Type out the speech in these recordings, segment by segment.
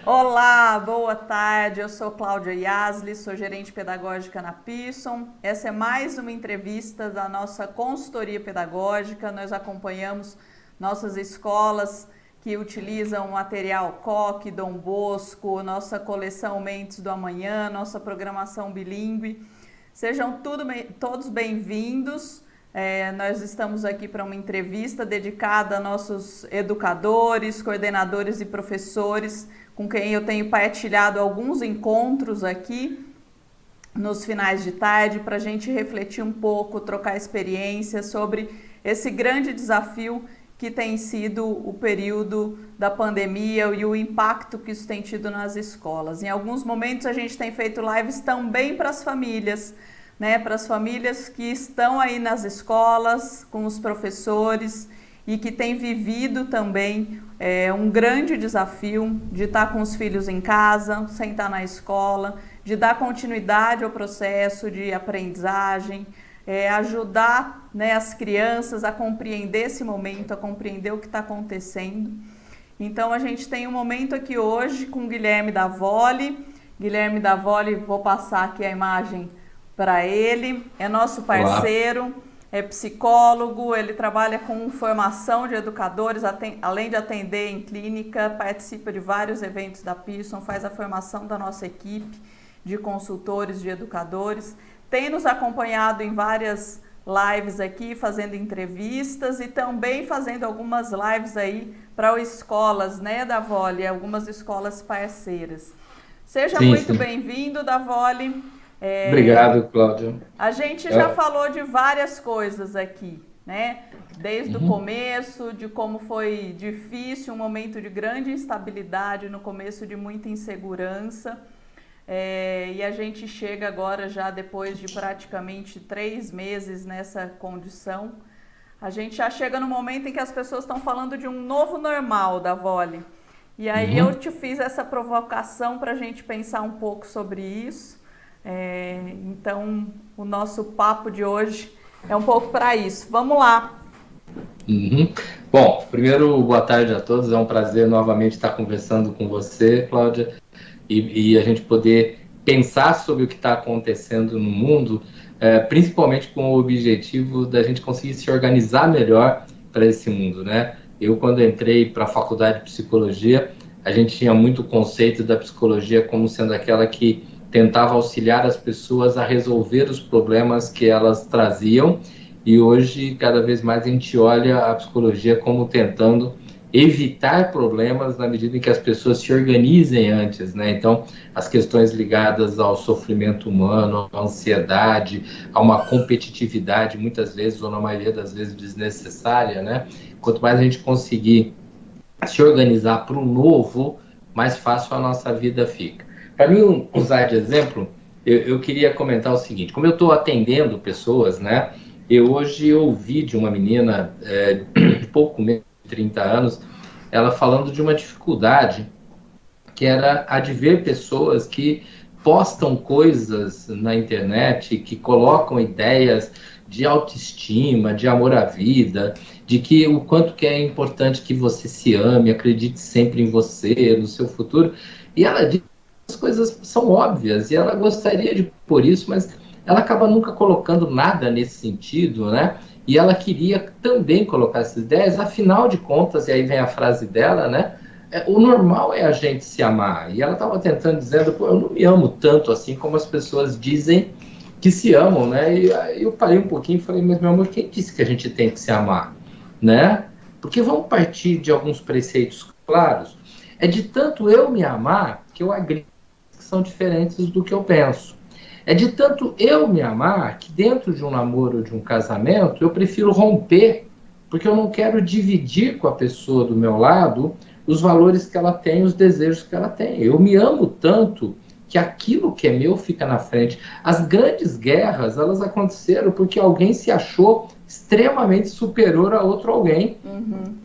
Olá, boa tarde. Eu sou Cláudia Yasli, sou gerente pedagógica na Pearson. Essa é mais uma entrevista da nossa consultoria pedagógica. Nós acompanhamos nossas escolas que utilizam o material Coque, Dom Bosco, nossa coleção Mentes do Amanhã, nossa programação bilíngue. Sejam todos bem-vindos. Nós estamos aqui para uma entrevista dedicada a nossos educadores, coordenadores e professores, com quem eu tenho partilhado alguns encontros aqui nos finais de tarde, para a gente refletir um pouco, trocar experiências sobre esse grande desafio que tem sido o período da pandemia e o impacto que isso tem tido nas escolas. Em alguns momentos a gente tem feito lives também para as famílias, né, para as famílias que estão aí nas escolas, com os professores e que têm vivido também um grande desafio de estar com os filhos em casa, sem estar na escola, de dar continuidade ao processo de aprendizagem, ajudar, né, as crianças a compreender esse momento, a compreender o que está acontecendo. Então a gente tem um momento aqui hoje com o Guilherme Davoli. Guilherme Davoli, vou passar aqui a imagem para ele, é nosso parceiro. Olá. É psicólogo, ele trabalha com formação de educadores, além de atender em clínica, participa de vários eventos da Pearson, faz a formação da nossa equipe de consultores, de educadores, tem nos acompanhado em várias lives aqui, fazendo entrevistas e também fazendo algumas lives aí para escolas, né, Davoli, algumas escolas parceiras. Seja muito bem-vindo, Davoli. Obrigado, Cláudia. A gente já falou de várias coisas aqui, né? Desde o começo, de como foi difícil, um momento de grande instabilidade, no começo de muita insegurança. E a gente chega agora já depois de praticamente 3 meses nessa condição. A gente já chega no momento em que as pessoas estão falando de um novo normal, Davoli. E aí eu te fiz essa provocação para a gente pensar um pouco sobre isso. Então, o nosso papo de hoje é um pouco para isso. Vamos lá! Bom, primeiro, boa tarde a todos. É um prazer novamente estar conversando com você, Cláudia, e a gente poder pensar sobre o que está acontecendo no mundo, principalmente com o objetivo da gente conseguir se organizar melhor para esse mundo, né? Eu, quando entrei para a faculdade de psicologia, a gente tinha muito conceito da psicologia como sendo aquela que tentava auxiliar as pessoas a resolver os problemas que elas traziam, e hoje cada vez mais a gente olha a psicologia como tentando evitar problemas na medida em que as pessoas se organizem antes, né? Então, as questões ligadas ao sofrimento humano, à ansiedade, a uma competitividade, muitas vezes, ou na maioria das vezes, desnecessária, né? Quanto mais a gente conseguir se organizar para o novo, mais fácil a nossa vida fica. Para mim, usar de exemplo, eu queria comentar o seguinte: como eu estou atendendo pessoas, né? Eu hoje ouvi de uma menina de pouco menos de 30 anos, ela falando de uma dificuldade que era a de ver pessoas que postam coisas na internet, que colocam ideias de autoestima, de amor à vida, de que o quanto que é importante que você se ame, acredite sempre em você, no seu futuro. E ela diz as coisas são óbvias, e ela gostaria de pôr isso, mas ela acaba nunca colocando nada nesse sentido, né? E ela queria também colocar essas ideias, afinal de contas, e aí vem a frase dela, né? O normal é a gente se amar. E ela estava tentando, dizendo, pô, eu não me amo tanto assim como as pessoas dizem que se amam, né? E aí eu parei um pouquinho e falei, mas meu amor, quem disse que a gente tem que se amar, né? Porque vamos partir de alguns preceitos claros. É de tanto eu me amar que eu agrego que são diferentes do que eu penso. É de tanto eu me amar que dentro de um namoro ou de um casamento eu prefiro romper, porque eu não quero dividir com a pessoa do meu lado os valores que ela tem, os desejos que ela tem. Eu me amo tanto que aquilo que é meu fica na frente. As grandes guerras, elas aconteceram porque alguém se achou extremamente superior a outro alguém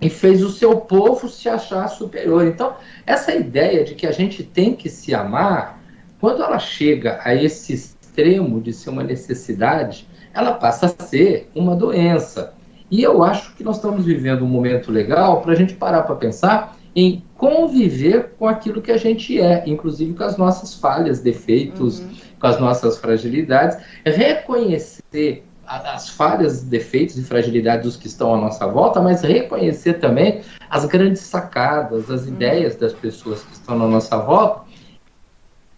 e fez o seu povo se achar superior. Então, essa ideia de que a gente tem que se amar, quando ela chega a esse extremo de ser uma necessidade, ela passa a ser uma doença. E eu acho que nós estamos vivendo um momento legal para a gente parar para pensar em conviver com aquilo que a gente é, inclusive com as nossas falhas, defeitos, com as nossas fragilidades, reconhecer as falhas, defeitos e fragilidades dos que estão à nossa volta, mas reconhecer também as grandes sacadas, as ideias das pessoas que estão na nossa volta.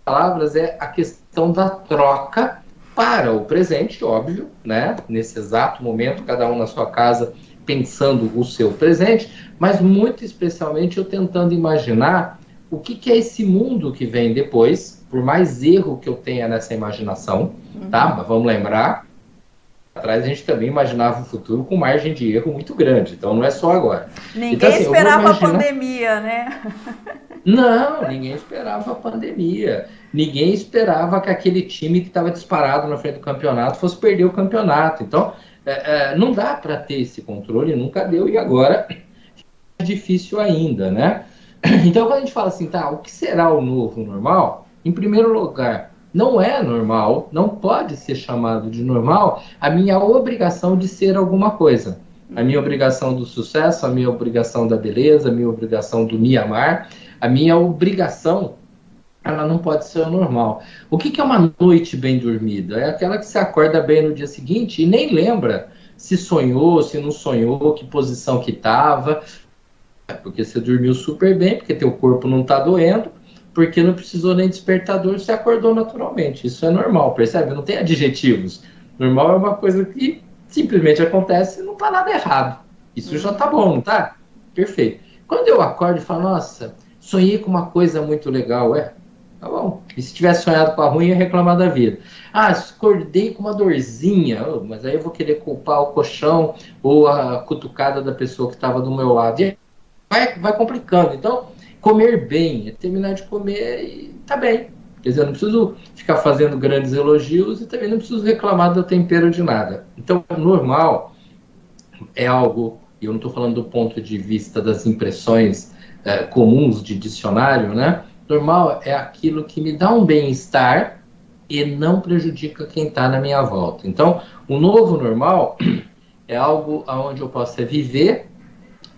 Palavras é a questão da troca para o presente, óbvio, né? Nesse exato momento, cada um na sua casa pensando o seu presente, mas muito especialmente eu tentando imaginar o que é esse mundo que vem depois, por mais erro que eu tenha nessa imaginação, tá? Mas vamos lembrar, atrás a gente também imaginava o futuro com margem de erro muito grande, então não é só agora. Ninguém então, assim, esperava a pandemia, né? Não, ninguém esperava a pandemia. Ninguém esperava que aquele time que estava disparado na frente do campeonato fosse perder o campeonato. Então, não dá para ter esse controle, nunca deu, e agora é difícil ainda, né? Então, quando a gente fala assim, tá, o que será o novo normal? Em primeiro lugar, não é normal, não pode ser chamado de normal a minha obrigação de ser alguma coisa. A minha obrigação do sucesso, a minha obrigação da beleza, a minha obrigação do me amar, a minha obrigação, ela não pode ser normal. O que é uma noite bem dormida? É aquela que você acorda bem no dia seguinte e nem lembra se sonhou, se não sonhou, que posição que estava, porque você dormiu super bem, porque teu corpo não está doendo, porque não precisou nem despertador, você acordou naturalmente. Isso é normal, percebe? Não tem adjetivos. Normal é uma coisa que simplesmente acontece e não está nada errado. Isso já está bom, não tá? Perfeito. Quando eu acordo e falo, nossa, sonhei com uma coisa muito legal, tá bom. E se tivesse sonhado com a ruim, ia reclamar da vida. Ah, acordei com uma dorzinha, mas aí eu vou querer culpar o colchão ou a cutucada da pessoa que estava do meu lado. E vai complicando. Então, comer bem é terminar de comer e tá bem. Quer dizer, eu não preciso ficar fazendo grandes elogios e também não preciso reclamar do tempero de nada. Então, normal é algo, e eu não estou falando do ponto de vista das impressões comuns de dicionário, né? Normal é aquilo que me dá um bem-estar e não prejudica quem está na minha volta. Então, o novo normal é algo onde eu possa viver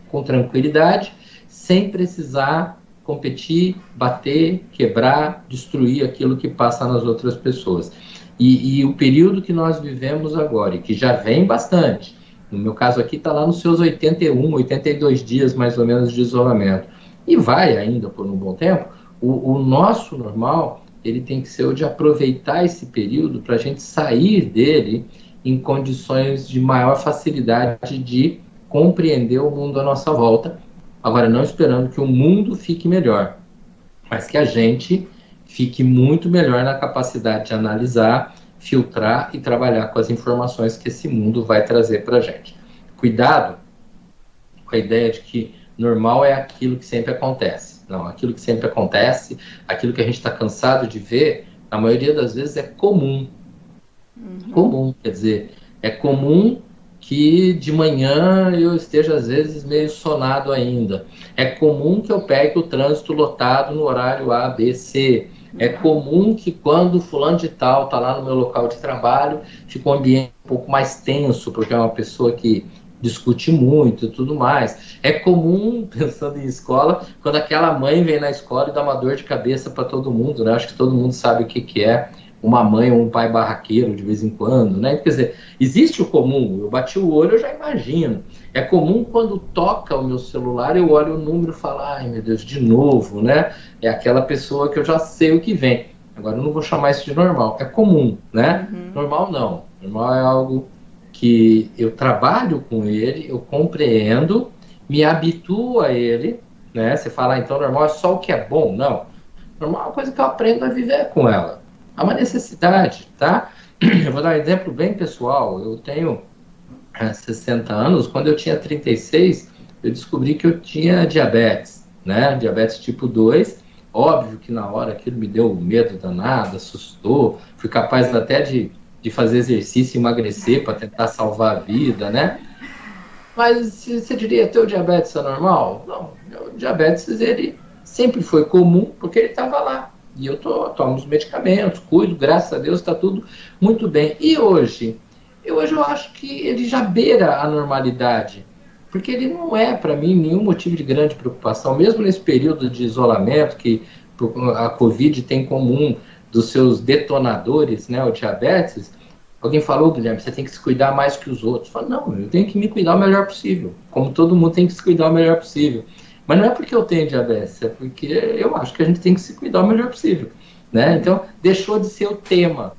com tranquilidade, sem precisar competir, bater, quebrar, destruir aquilo que passa nas outras pessoas. E o período que nós vivemos agora, e que já vem bastante, no meu caso aqui está lá nos seus 81, 82 dias mais ou menos de isolamento, e vai ainda por um bom tempo, o nosso normal, ele tem que ser o de aproveitar esse período para a gente sair dele em condições de maior facilidade de compreender o mundo à nossa volta, agora não esperando que o mundo fique melhor, mas que a gente fique muito melhor na capacidade de analisar, filtrar e trabalhar com as informações que esse mundo vai trazer para a gente. Cuidado com a ideia de que normal é aquilo que sempre acontece. Não, aquilo que sempre acontece, aquilo que a gente está cansado de ver, na maioria das vezes é comum. Comum, quer dizer, é comum que de manhã eu esteja às vezes meio sonado ainda. É comum que eu pegue o trânsito lotado no horário A, B, C. É comum que quando fulano de tal está lá no meu local de trabalho, fica um ambiente um pouco mais tenso, porque é uma pessoa que discute muito e tudo mais. É comum, pensando em escola, quando aquela mãe vem na escola e dá uma dor de cabeça para todo mundo, né? Acho que todo mundo sabe o que é uma mãe ou um pai barraqueiro de vez em quando, né? Quer dizer, existe o comum, eu bati o olho, eu já imagino. É comum quando toca o meu celular, eu olho o número e falo, ai meu Deus, de novo, né? É aquela pessoa que eu já sei o que vem. Agora eu não vou chamar isso de normal, é comum, né? Normal não, normal é algo que eu trabalho com ele, eu compreendo, me habituo a ele, né? Você fala, então normal é só o que é bom? Não. Normal é uma coisa que eu aprendo a viver com ela. Há uma necessidade, tá? Eu vou dar um exemplo bem pessoal. Eu tenho 60 anos. Quando eu tinha 36, eu descobri que eu tinha diabetes, né? Diabetes tipo 2. Óbvio que na hora aquilo me deu medo danado, assustou. Fui capaz até de fazer exercício e emagrecer para tentar salvar a vida, né? Mas você diria, teu diabetes é normal? Não, meu diabetes, ele sempre foi comum porque ele estava lá. E eu tomo os medicamentos, cuido, graças a Deus, está tudo muito bem. E hoje? Eu acho que ele já beira a normalidade. porque ele não é, para mim, nenhum motivo de grande preocupação, mesmo nesse período de isolamento que a Covid tem em comum dos seus detonadores, né, o diabetes. Alguém falou, Guilherme, você tem que se cuidar mais que os outros. Eu falo, não, eu tenho que me cuidar o melhor possível, como todo mundo tem que se cuidar o melhor possível. Mas não é porque eu tenho diabetes, é porque eu acho que a gente tem que se cuidar o melhor possível, né? Então, deixou de ser o tema,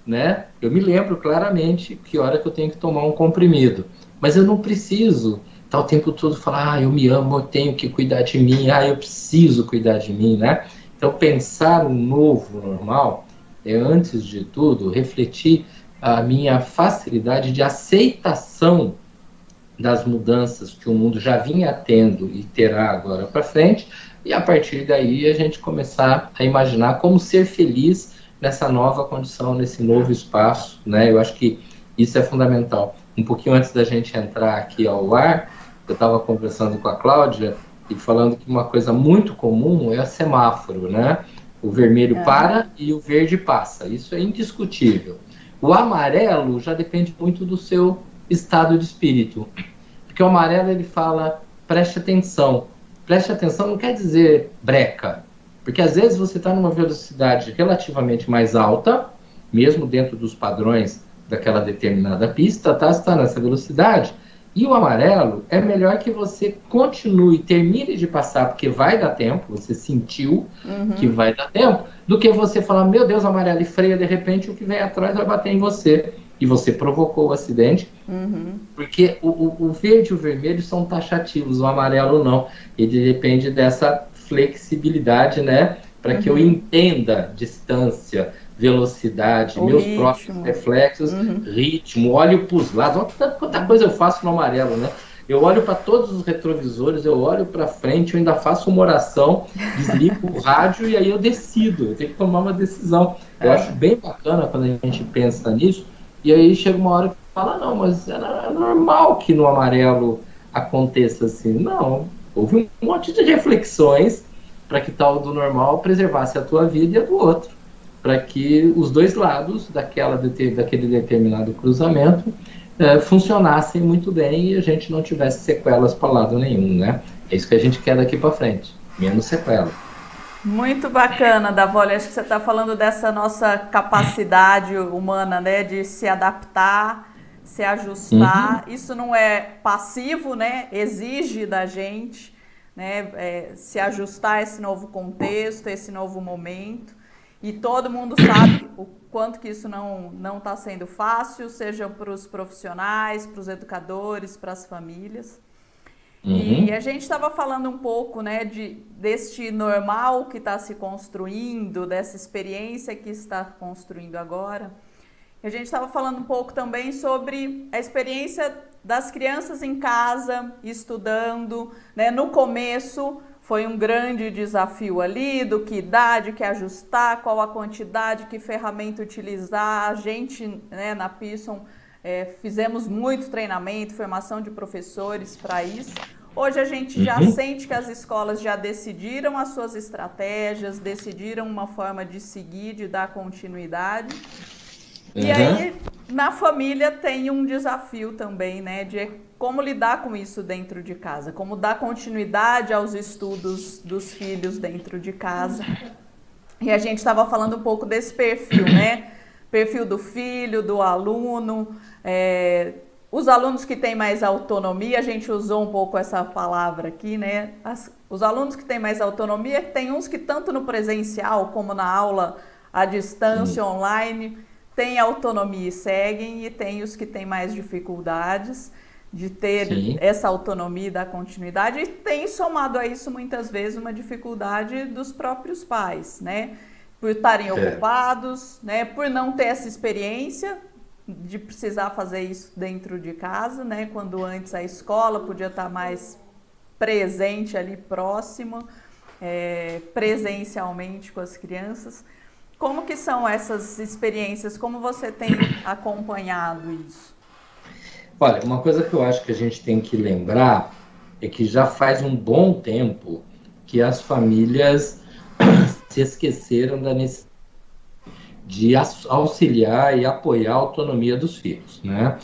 né? Eu me lembro claramente que hora que eu tenho que tomar um comprimido, mas eu não preciso estar o tempo todo falar, eu me amo, eu tenho que cuidar de mim, eu preciso cuidar de mim, né? Então, pensar um novo normal é, antes de tudo, refletir a minha facilidade de aceitação das mudanças que o mundo já vinha tendo e terá agora para frente, e a partir daí a gente começar a imaginar como ser feliz nessa nova condição, nesse novo espaço, né? Eu acho que isso é fundamental. Um pouquinho antes da gente entrar aqui ao ar, eu estava conversando com a Cláudia e falando que uma coisa muito comum é o semáforo, né? O vermelho para e o verde passa, isso é indiscutível. O amarelo já depende muito do seu estado de espírito, porque o amarelo ele fala preste atenção. Preste atenção não quer dizer breca, porque às vezes você está numa velocidade relativamente mais alta, mesmo dentro dos padrões daquela determinada pista, tá? Você está nessa velocidade, e o amarelo é melhor que você continue, termine de passar, porque vai dar tempo, você sentiu que vai dar tempo, do que você falar, meu Deus, amarelo, e freia, de repente o que vem atrás vai bater em você, e você provocou o acidente, porque o verde e o vermelho são taxativos, o amarelo não, ele depende dessa flexibilidade, né, para que eu entenda distância, velocidade, meus ritmo. próprios reflexos, ritmo, olho para os lados, olha quanta coisa eu faço no amarelo, né? Eu olho para todos os retrovisores, eu olho para frente, eu ainda faço uma oração, desligo o rádio e aí eu decido, eu tenho que tomar uma decisão. Eu acho bem bacana quando a gente pensa nisso, e aí chega uma hora que fala, não, mas é normal que no amarelo aconteça assim. Não, houve um monte de reflexões para que tal do normal preservasse a tua vida e a do outro, para que os dois lados daquele determinado cruzamento funcionassem muito bem e a gente não tivesse sequelas para lado nenhum, né? É isso que a gente quer daqui para frente, menos sequela. Muito bacana, Davoli. Acho que você está falando dessa nossa capacidade humana, né, de se adaptar, se ajustar. Isso não é passivo, né? Exige da gente, né, se ajustar a esse novo contexto, a esse novo momento. E todo mundo sabe o quanto que isso não está sendo fácil, seja para os profissionais, para os educadores, para as famílias. E a gente estava falando um pouco, né, deste normal que está se construindo, dessa experiência que está construindo agora. E a gente estava falando um pouco também sobre a experiência das crianças em casa, estudando, né? No começo foi um grande desafio ali, do que idade, que ajustar, qual a quantidade, que ferramenta utilizar. A gente, né, na Pearson, fizemos muito treinamento, formação de professores para isso. Hoje a gente já sente que as escolas já decidiram as suas estratégias, decidiram uma forma de seguir, de dar continuidade. E aí, na família tem um desafio também, né, de como lidar com isso dentro de casa, como dar continuidade aos estudos dos filhos dentro de casa. E a gente estava falando um pouco desse perfil, né, perfil do filho, do aluno, os alunos que têm mais autonomia, a gente usou um pouco essa palavra aqui, né, os alunos que têm mais autonomia, tem uns que tanto no presencial como na aula à distância, online, tem autonomia e seguem, e tem os que têm mais dificuldades de ter essa autonomia e da continuidade, e tem somado a isso muitas vezes uma dificuldade dos próprios pais, né? Por estarem ocupados, né? Por não ter essa experiência de precisar fazer isso dentro de casa, né? Quando antes a escola podia estar mais presente ali, próxima, presencialmente com as crianças. Como que são essas experiências? Como você tem acompanhado isso? Olha, uma coisa que eu acho que a gente tem que lembrar é que já faz um bom tempo que as famílias se esqueceram da necessidade de auxiliar e apoiar a autonomia dos filhos, né?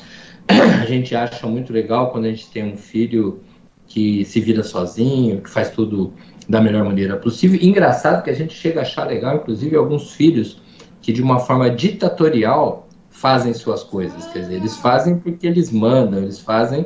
A gente acha muito legal quando a gente tem um filho que se vira sozinho, que faz tudo da melhor maneira possível. Engraçado que a gente chega a achar legal, inclusive, alguns filhos que de uma forma ditatorial fazem suas coisas. Quer dizer, eles fazem porque eles mandam, eles fazem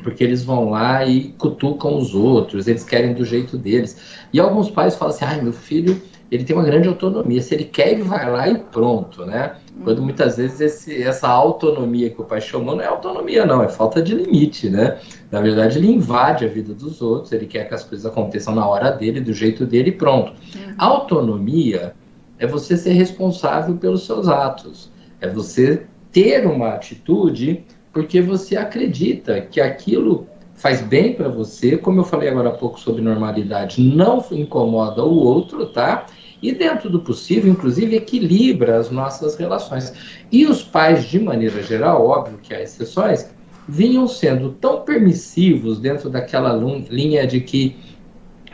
porque eles vão lá e cutucam os outros, eles querem do jeito deles. E alguns pais falam assim, ai, meu filho, ele tem uma grande autonomia, se ele quer, ele vai lá e pronto, né? Quando muitas vezes essa autonomia que o pai chamou não é autonomia, não, é falta de limite, né? Na verdade, ele invade a vida dos outros, ele quer que as coisas aconteçam na hora dele, do jeito dele e pronto. Autonomia é você ser responsável pelos seus atos, é você ter uma atitude porque você acredita que aquilo faz bem para você, como eu falei agora há pouco sobre normalidade, não incomoda o outro, tá? E dentro do possível, inclusive, equilibra as nossas relações. E os pais, de maneira geral, óbvio que há exceções, vinham sendo tão permissivos dentro daquela linha de que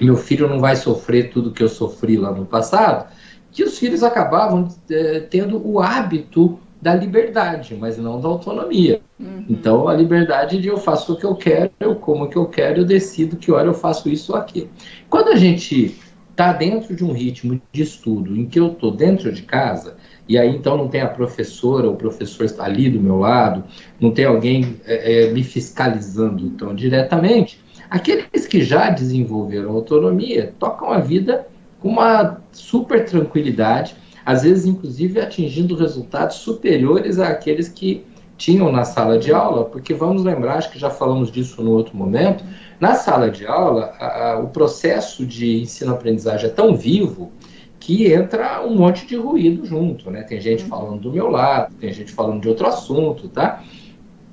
meu filho não vai sofrer tudo que eu sofri lá no passado, que os filhos acabavam tendo o hábito da liberdade, mas não da autonomia. Então, a liberdade de eu faço o que eu quero, eu como o que eu quero, eu decido que hora eu faço isso ou aquilo. Quando a gente está dentro de um ritmo de estudo em que eu estou dentro de casa, e aí então não tem a professora ou o professor está ali do meu lado, não tem alguém me fiscalizando tão diretamente, aqueles que já desenvolveram autonomia tocam a vida com uma super tranquilidade, às vezes, inclusive, atingindo resultados superiores àqueles que tinham na sala de aula, porque vamos lembrar, acho que já falamos disso no outro momento, na sala de aula, o processo de ensino-aprendizagem é tão vivo que entra um monte de ruído junto, né? Tem gente falando do meu lado, tem gente falando de outro assunto, tá?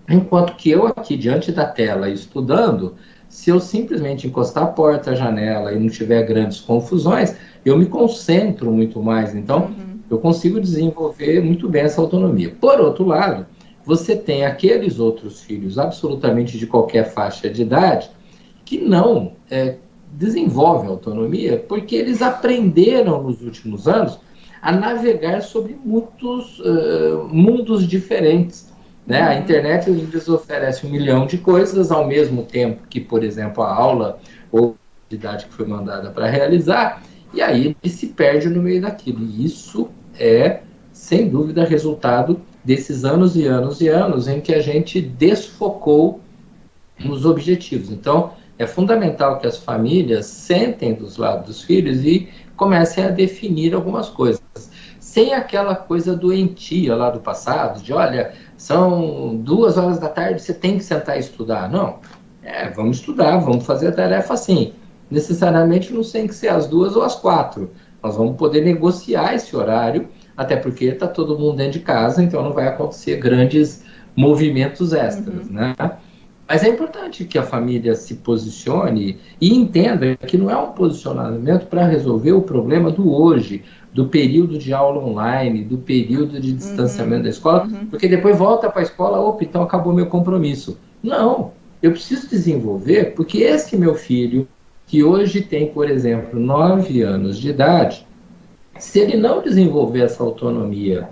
Enquanto que eu aqui, diante da tela, estudando, se eu simplesmente encostar a porta, a janela e não tiver grandes confusões, eu me concentro muito mais. Então, eu consigo desenvolver muito bem essa autonomia. Por outro lado, você tem aqueles outros filhos, absolutamente de qualquer faixa de idade, que não desenvolvem autonomia porque eles aprenderam nos últimos anos a navegar sobre muitos mundos diferentes. Né? A internet lhes oferece 1 milhão de coisas, ao mesmo tempo que, por exemplo, a aula ou a atividade que foi mandada para realizar, e aí ele se perde no meio daquilo. E isso é, sem dúvida, resultado desses anos e anos e anos em que a gente desfocou nos objetivos. Então, é fundamental que as famílias sentem dos lados dos filhos e comecem a definir algumas coisas. Sem aquela coisa doentia lá do passado, de olha, são 2 horas da tarde, você tem que sentar e estudar. Não, vamos estudar, vamos fazer a tarefa assim. Necessariamente não tem que ser às 2 ou às 4. Nós vamos poder negociar esse horário, até porque está todo mundo dentro de casa, então não vai acontecer grandes movimentos extras, né? Mas é importante que a família se posicione e entenda que não é um posicionamento para resolver o problema do hoje, do período de aula online, do período de distanciamento da escola, porque depois volta para a escola, opa, então acabou meu compromisso. Não, eu preciso desenvolver, porque esse meu filho, que hoje tem, por exemplo, 9 anos de idade, se ele não desenvolver essa autonomia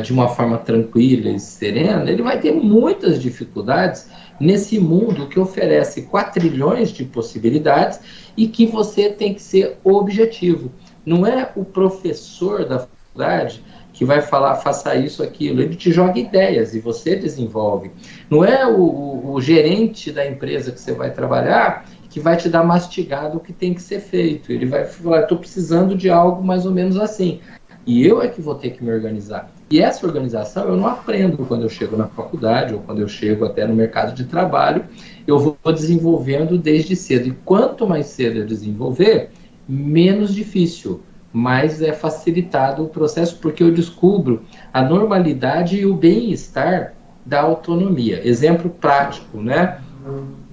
de uma forma tranquila e serena, ele vai ter muitas dificuldades nesse mundo que oferece 4 trilhões de possibilidades e que você tem que ser objetivo. Não é o professor da faculdade que vai falar, faça isso, aquilo. Ele te joga ideias e você desenvolve. Não é o gerente da empresa que você vai trabalhar que vai te dar mastigado o que tem que ser feito. Ele vai falar, estou precisando de algo mais ou menos assim. E eu é que vou ter que me organizar. E essa organização eu não aprendo quando eu chego na faculdade ou quando eu chego até no mercado de trabalho. Eu vou desenvolvendo desde cedo. E quanto mais cedo eu desenvolver, menos difícil, mais é facilitado o processo, porque eu descubro a normalidade e o bem-estar da autonomia. Exemplo prático, né?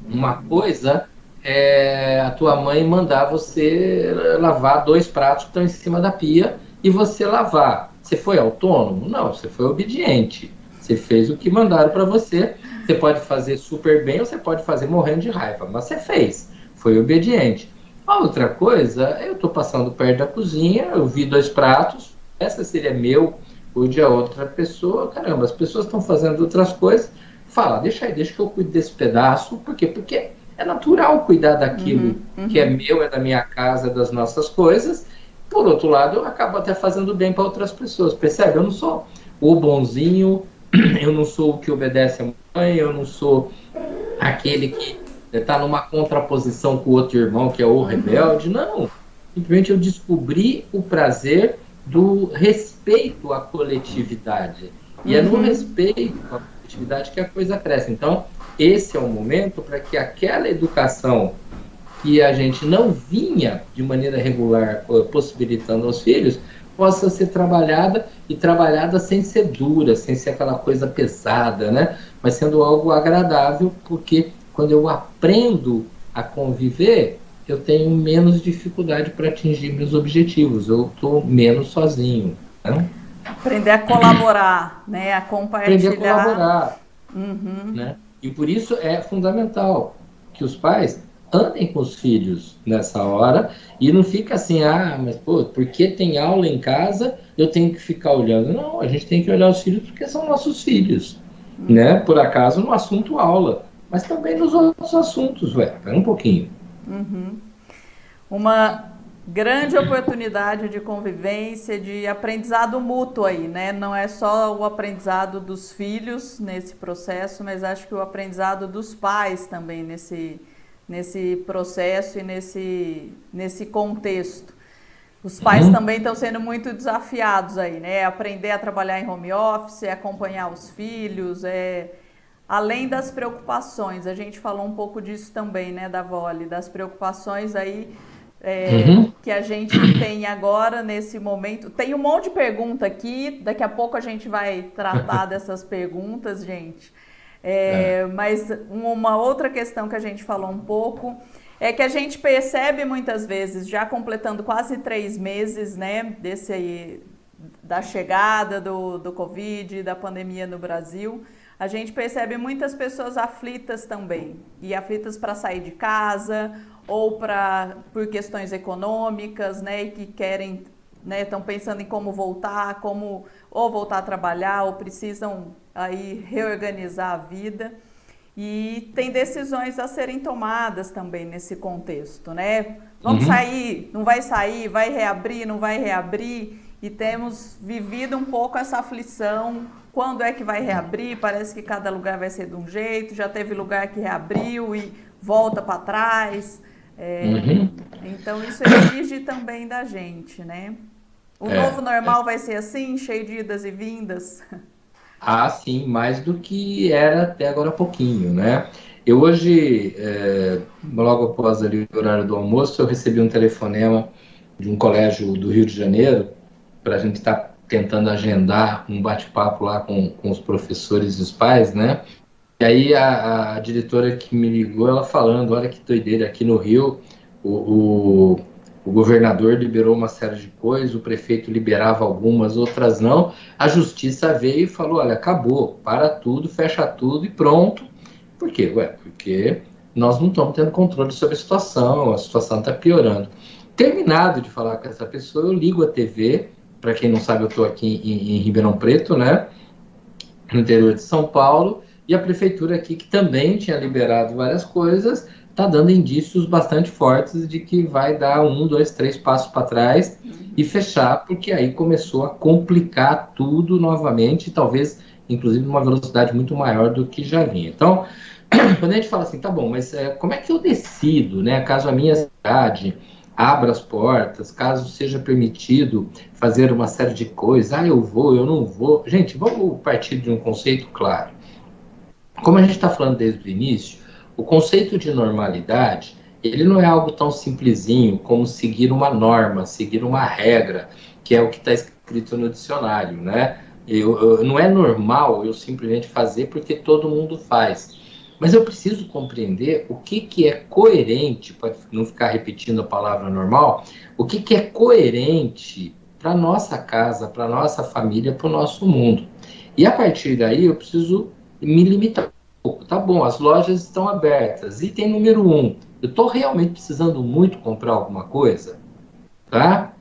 Uma coisa é a tua mãe mandar você lavar 2 pratos que estão em cima da pia e você lavar. Você foi autônomo? Não, você foi obediente. Você fez o que mandaram para você. Você pode fazer super bem ou você pode fazer morrendo de raiva, mas você fez, foi obediente. A outra coisa, eu estou passando perto da cozinha, eu vi 2 pratos, essa seria meu, ou de outra pessoa, caramba, as pessoas estão fazendo outras coisas, fala, deixa aí, deixa que eu cuide desse pedaço. Por quê? Porque é natural cuidar daquilo que é meu, é da minha casa, das nossas coisas. Por outro lado, eu acabo até fazendo bem para outras pessoas. Percebe? Eu não sou o bonzinho, eu não sou o que obedece a mãe, eu não sou aquele que está numa contraposição com o outro irmão, que é o rebelde. Não. Simplesmente eu descobri o prazer do respeito à coletividade. E é no respeito à coletividade que a coisa cresce. Então, esse é o momento para que aquela educação que a gente não vinha de maneira regular possibilitando aos filhos, possa ser trabalhada, e trabalhada sem ser dura, sem ser aquela coisa pesada, né? Mas sendo algo agradável, porque quando eu aprendo a conviver, eu tenho menos dificuldade para atingir meus objetivos, eu estou menos sozinho. Né? Aprender a colaborar, né? A compartilhar. Aprender a colaborar. Né? E por isso é fundamental que os pais andem com os filhos nessa hora e não fica assim, mas pô, porque tem aula em casa, eu tenho que ficar olhando. Não, a gente tem que olhar os filhos porque são nossos filhos, né? Por acaso no assunto aula, mas também nos outros assuntos, pera um pouquinho. Uma grande oportunidade de convivência, de aprendizado mútuo aí, né? Não é só o aprendizado dos filhos nesse processo, mas acho que o aprendizado dos pais também nesse processo e nesse contexto. Os pais também estão sendo muito desafiados aí, né? Aprender a trabalhar em home office, acompanhar os filhos, além das preocupações. A gente falou um pouco disso também, né, da Vole, das preocupações aí que a gente tem agora nesse momento. Tem um monte de pergunta aqui, daqui a pouco a gente vai tratar dessas perguntas, gente. Mas uma outra questão que a gente falou um pouco é que a gente percebe muitas vezes, já completando quase 3 meses, né, da chegada do Covid, da pandemia no Brasil, a gente percebe muitas pessoas aflitas também, e aflitas para sair de casa ou por questões econômicas, né, e que querem, né, estão pensando em como voltar, ou voltar a trabalhar, ou precisam aí reorganizar a vida. E tem decisões a serem tomadas também nesse contexto, né? Vamos sair, não vai sair, vai reabrir, não vai reabrir, e temos vivido um pouco essa aflição. Quando é que vai reabrir? Parece que cada lugar vai ser de um jeito, já teve lugar que reabriu e volta para trás. Então isso exige também da gente, né? O novo normal vai ser assim, cheio de idas e vindas? Sim, mais do que era até agora há pouquinho, né? Eu hoje, logo após ali o horário do almoço, eu recebi um telefonema de um colégio do Rio de Janeiro para a gente estar tentando agendar um bate-papo lá com os professores e os pais, né? E aí a diretora que me ligou, ela falando, olha que doideira, aqui no Rio, o governador liberou uma série de coisas, o prefeito liberava algumas, outras não. A justiça veio e falou, olha, acabou, para tudo, fecha tudo e pronto. Por quê? Porque nós não estamos tendo controle sobre a situação está piorando. Terminado de falar com essa pessoa, eu ligo a TV, para quem não sabe, eu estou aqui em Ribeirão Preto, né, no interior de São Paulo, e a prefeitura aqui, que também tinha liberado várias coisas, está dando indícios bastante fortes de que vai dar 1, 2, 3 passos para trás e fechar, porque aí começou a complicar tudo novamente, talvez, inclusive, numa velocidade muito maior do que já vinha. Então, quando a gente fala assim, tá bom, mas como é que eu decido, né, caso a minha cidade abra as portas, caso seja permitido fazer uma série de coisas, eu vou, eu não vou. Gente, vamos partir de um conceito claro. Como a gente está falando desde o início, o conceito de normalidade, ele não é algo tão simplesinho como seguir uma norma, seguir uma regra, que é o que está escrito no dicionário, né? Não é normal eu simplesmente fazer porque todo mundo faz. Mas eu preciso compreender o que é coerente, para não ficar repetindo a palavra normal, o que é coerente para a nossa casa, para a nossa família, para o nosso mundo. E a partir daí eu preciso me limitar. Tá bom, as lojas estão abertas. Item número 1, eu estou realmente precisando muito comprar alguma coisa? Tá?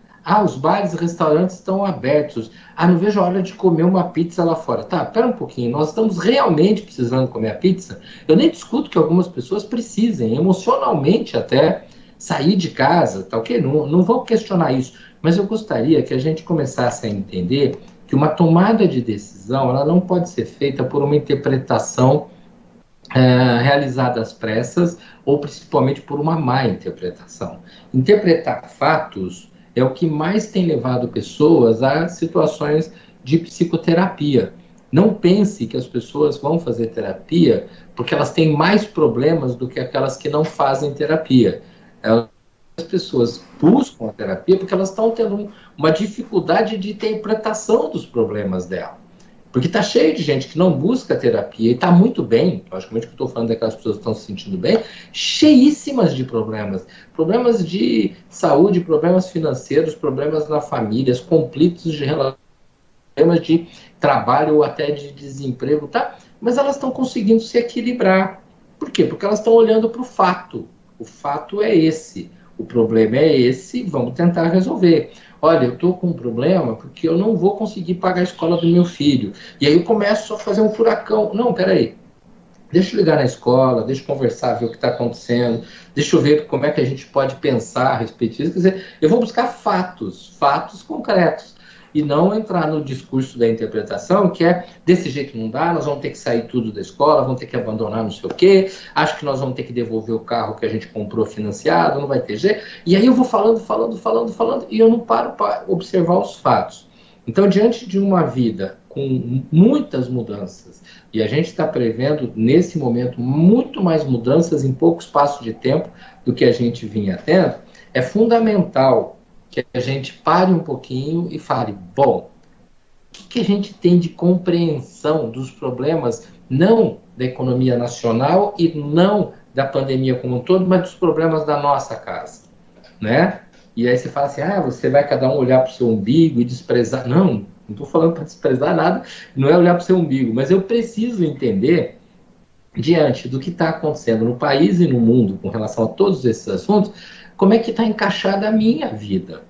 Os bares e restaurantes estão abertos. Não vejo a hora de comer uma pizza lá fora. Tá, pera um pouquinho, nós estamos realmente precisando comer a pizza? Eu nem discuto que algumas pessoas precisem, emocionalmente até, sair de casa, tá ok? Não vou questionar isso, mas eu gostaria que a gente começasse a entender que uma tomada de decisão, ela não pode ser feita por uma interpretação realizada às pressas, ou principalmente por uma má interpretação. Interpretar fatos é o que mais tem levado pessoas a situações de psicoterapia. Não pense que as pessoas vão fazer terapia porque elas têm mais problemas do que aquelas que não fazem terapia. As pessoas buscam a terapia porque elas estão tendo uma dificuldade de interpretação dos problemas dela. Porque está cheio de gente que não busca terapia e está muito bem, logicamente que eu estou falando daquelas pessoas que estão se sentindo bem, cheíssimas de problemas. Problemas de saúde, problemas financeiros, problemas na família, conflitos de relação, problemas de trabalho ou até de desemprego, tá? Mas elas estão conseguindo se equilibrar. Por quê? Porque elas estão olhando para o fato. O fato é esse. O problema é esse, vamos tentar resolver. Olha, eu estou com um problema porque eu não vou conseguir pagar a escola do meu filho. E aí eu começo a fazer um furacão. Não, peraí. Deixa eu ligar na escola, deixa eu conversar, ver o que está acontecendo, deixa eu ver como é que a gente pode pensar a respeito disso. Quer dizer, eu vou buscar fatos concretos, e não entrar no discurso da interpretação, que é desse jeito não dá, nós vamos ter que sair tudo da escola, vamos ter que abandonar não sei o quê, acho que nós vamos ter que devolver o carro que a gente comprou financiado, não vai ter jeito. E aí eu vou falando, e eu não paro para observar os fatos. Então, diante de uma vida com muitas mudanças, e a gente está prevendo, nesse momento, muito mais mudanças em pouco espaço de tempo do que a gente vinha tendo, é fundamental que a gente pare um pouquinho e fale, bom, o que a gente tem de compreensão dos problemas, não da economia nacional e não da pandemia como um todo, mas dos problemas da nossa casa, né? E aí você fala assim, você vai cada um olhar para o seu umbigo e desprezar. Não estou falando para desprezar nada, não é olhar para o seu umbigo, mas eu preciso entender, diante do que está acontecendo no país e no mundo com relação a todos esses assuntos, como é que está encaixada a minha vida,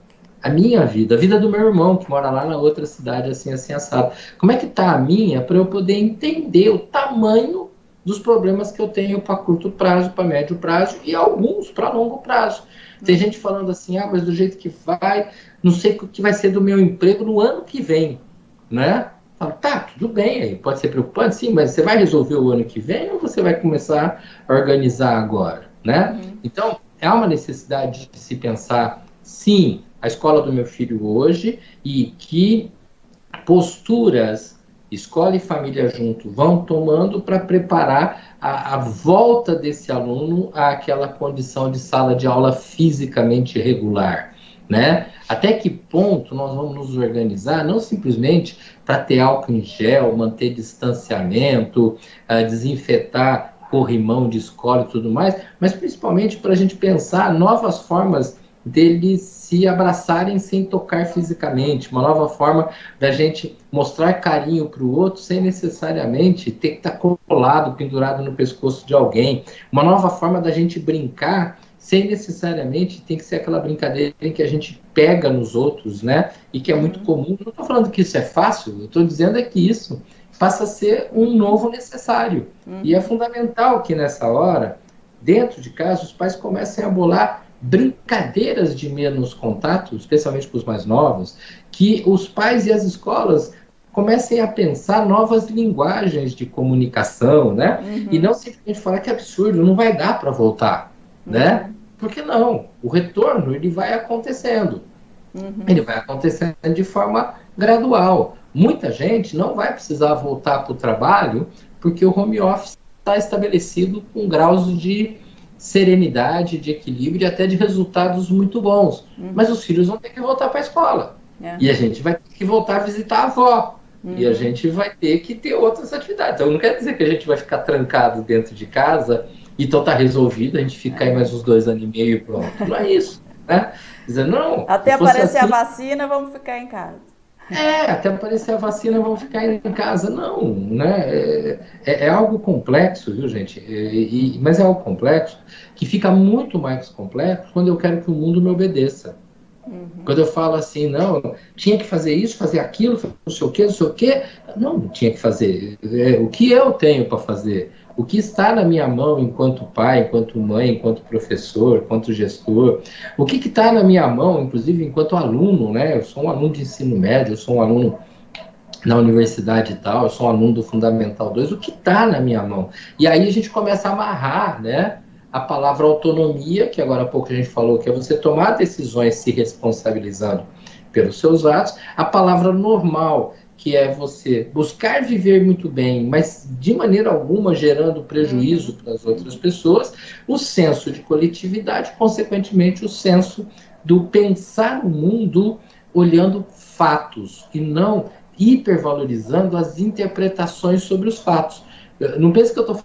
a vida do meu irmão, que mora lá na outra cidade, assim, assado. Como é que está a minha, para eu poder entender o tamanho dos problemas que eu tenho para curto prazo, para médio prazo, e alguns para longo prazo. Tem gente falando assim, mas do jeito que vai, não sei o que vai ser do meu emprego no ano que vem, né? Falo, tá, tudo bem, aí pode ser preocupante, sim, mas você vai resolver o ano que vem ou você vai começar a organizar agora, né? Então, há uma necessidade de se pensar, sim, a escola do meu filho hoje e que posturas, escola e família junto, vão tomando para preparar a volta desse aluno àquela condição de sala de aula fisicamente regular, né? Até que ponto nós vamos nos organizar, não simplesmente para ter álcool em gel, manter distanciamento, desinfetar corrimão de escola e tudo mais, mas principalmente para a gente pensar novas formas deles se abraçarem sem tocar fisicamente, uma nova forma da gente mostrar carinho para o outro sem necessariamente ter que estar colado, pendurado no pescoço de alguém, uma nova forma da gente brincar sem necessariamente ter que ser aquela brincadeira em que a gente pega nos outros, né? E que é muito comum. Não estou falando que isso é fácil, eu estou dizendo é que isso passa a ser um novo necessário. E é fundamental que nessa hora, dentro de casa, os pais comecem a bolar brincadeiras de menos contato, especialmente com os mais novos, que os pais e as escolas comecem a pensar novas linguagens de comunicação, né? E não simplesmente falar que é absurdo, não vai dar para voltar, né? Porque não, o retorno ele vai acontecendo. Ele vai acontecendo de forma gradual. Muita gente não vai precisar voltar para o trabalho porque o home office está estabelecido com graus de serenidade, de equilíbrio e até de resultados muito bons. Mas os filhos vão ter que voltar para a escola. E a gente vai ter que voltar a visitar a avó. E a gente vai ter que ter outras atividades. Então não quer dizer que a gente vai ficar trancado dentro de casa, então tá resolvido, a gente fica aí mais uns 2 anos e meio e pronto. Não é isso, né? Dizer, não, até aparecer a vacina, vamos ficar em casa. Até aparecer a vacina, vamos ficar em casa. Não, né? É algo complexo, viu, gente? Mas é algo complexo que fica muito mais complexo quando eu quero que o mundo me obedeça. Quando eu falo assim, não, tinha que fazer isso, fazer aquilo, não sei o quê, não sei o quê. Não tinha que fazer. O que eu tenho para fazer? O que está na minha mão enquanto pai, enquanto mãe, enquanto professor, enquanto gestor? O que está na minha mão, inclusive, enquanto aluno, né? Eu sou um aluno de ensino médio, eu sou um aluno na universidade e tal, eu sou um aluno do Fundamental 2, o que está na minha mão? E aí a gente começa a amarrar, né? A palavra autonomia, que agora há pouco a gente falou, que é você tomar decisões se responsabilizando pelos seus atos, a palavra normal, que é você buscar viver muito bem, mas de maneira alguma gerando prejuízo para as outras pessoas, o senso de coletividade, consequentemente o senso do pensar o mundo olhando fatos e não hipervalorizando as interpretações sobre os fatos. Não pense que eu estou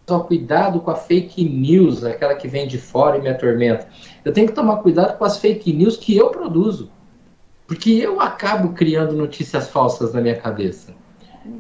só cuidado com a fake news, aquela que vem de fora e me atormenta. Eu tenho que tomar cuidado com as fake news que eu produzo, porque eu acabo criando notícias falsas na minha cabeça.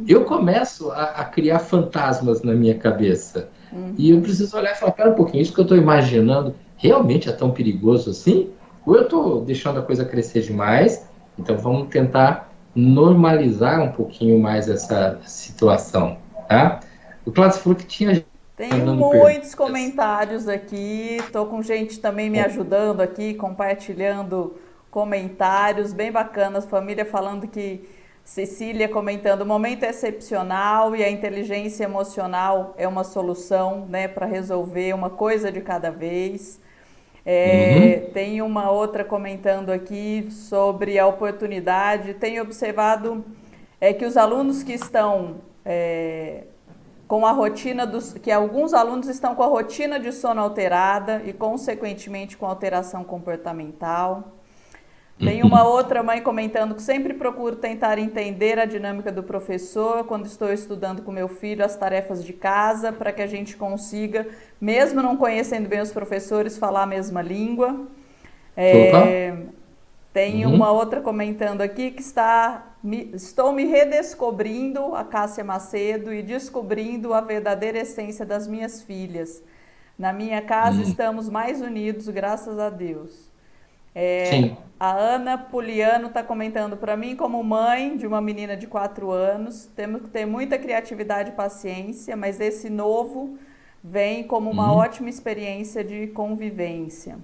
Eu começo a criar fantasmas na minha cabeça. E eu preciso olhar e falar, pera um pouquinho, isso que eu estou imaginando realmente é tão perigoso assim? Ou eu estou deixando a coisa crescer demais? Então vamos tentar normalizar um pouquinho mais essa situação, tá? O Cláudio falou que tinha gente Tenho mandando muitos perguntas. comentários aqui, estou com gente também me ajudando aqui, compartilhando comentários bem bacanas. Família falando que Cecília comentando, o momento é excepcional e a inteligência emocional é uma solução, né, para resolver uma coisa de cada vez. Uhum. Tem uma outra comentando aqui sobre a oportunidade. Tenho observado que os alunos que estão com a rotina que alguns alunos estão com a rotina de sono alterada e consequentemente com alteração comportamental. Tem uma Uhum. outra mãe comentando que sempre procuro tentar entender a dinâmica do professor quando estou estudando com meu filho as tarefas de casa, para que a gente consiga, mesmo não conhecendo bem os professores, falar a mesma língua. Opa. Tem uma Uhum. outra comentando aqui que estou me redescobrindo, a Cássia Macedo, e descobrindo a verdadeira essência das minhas filhas. Na minha casa Uhum. estamos mais unidos, graças a Deus. Sim. A Ana Puliano está comentando para mim, como mãe de uma menina de 4 anos, temos que ter muita criatividade e paciência, mas esse novo vem como uma Uhum. ótima experiência de convivência.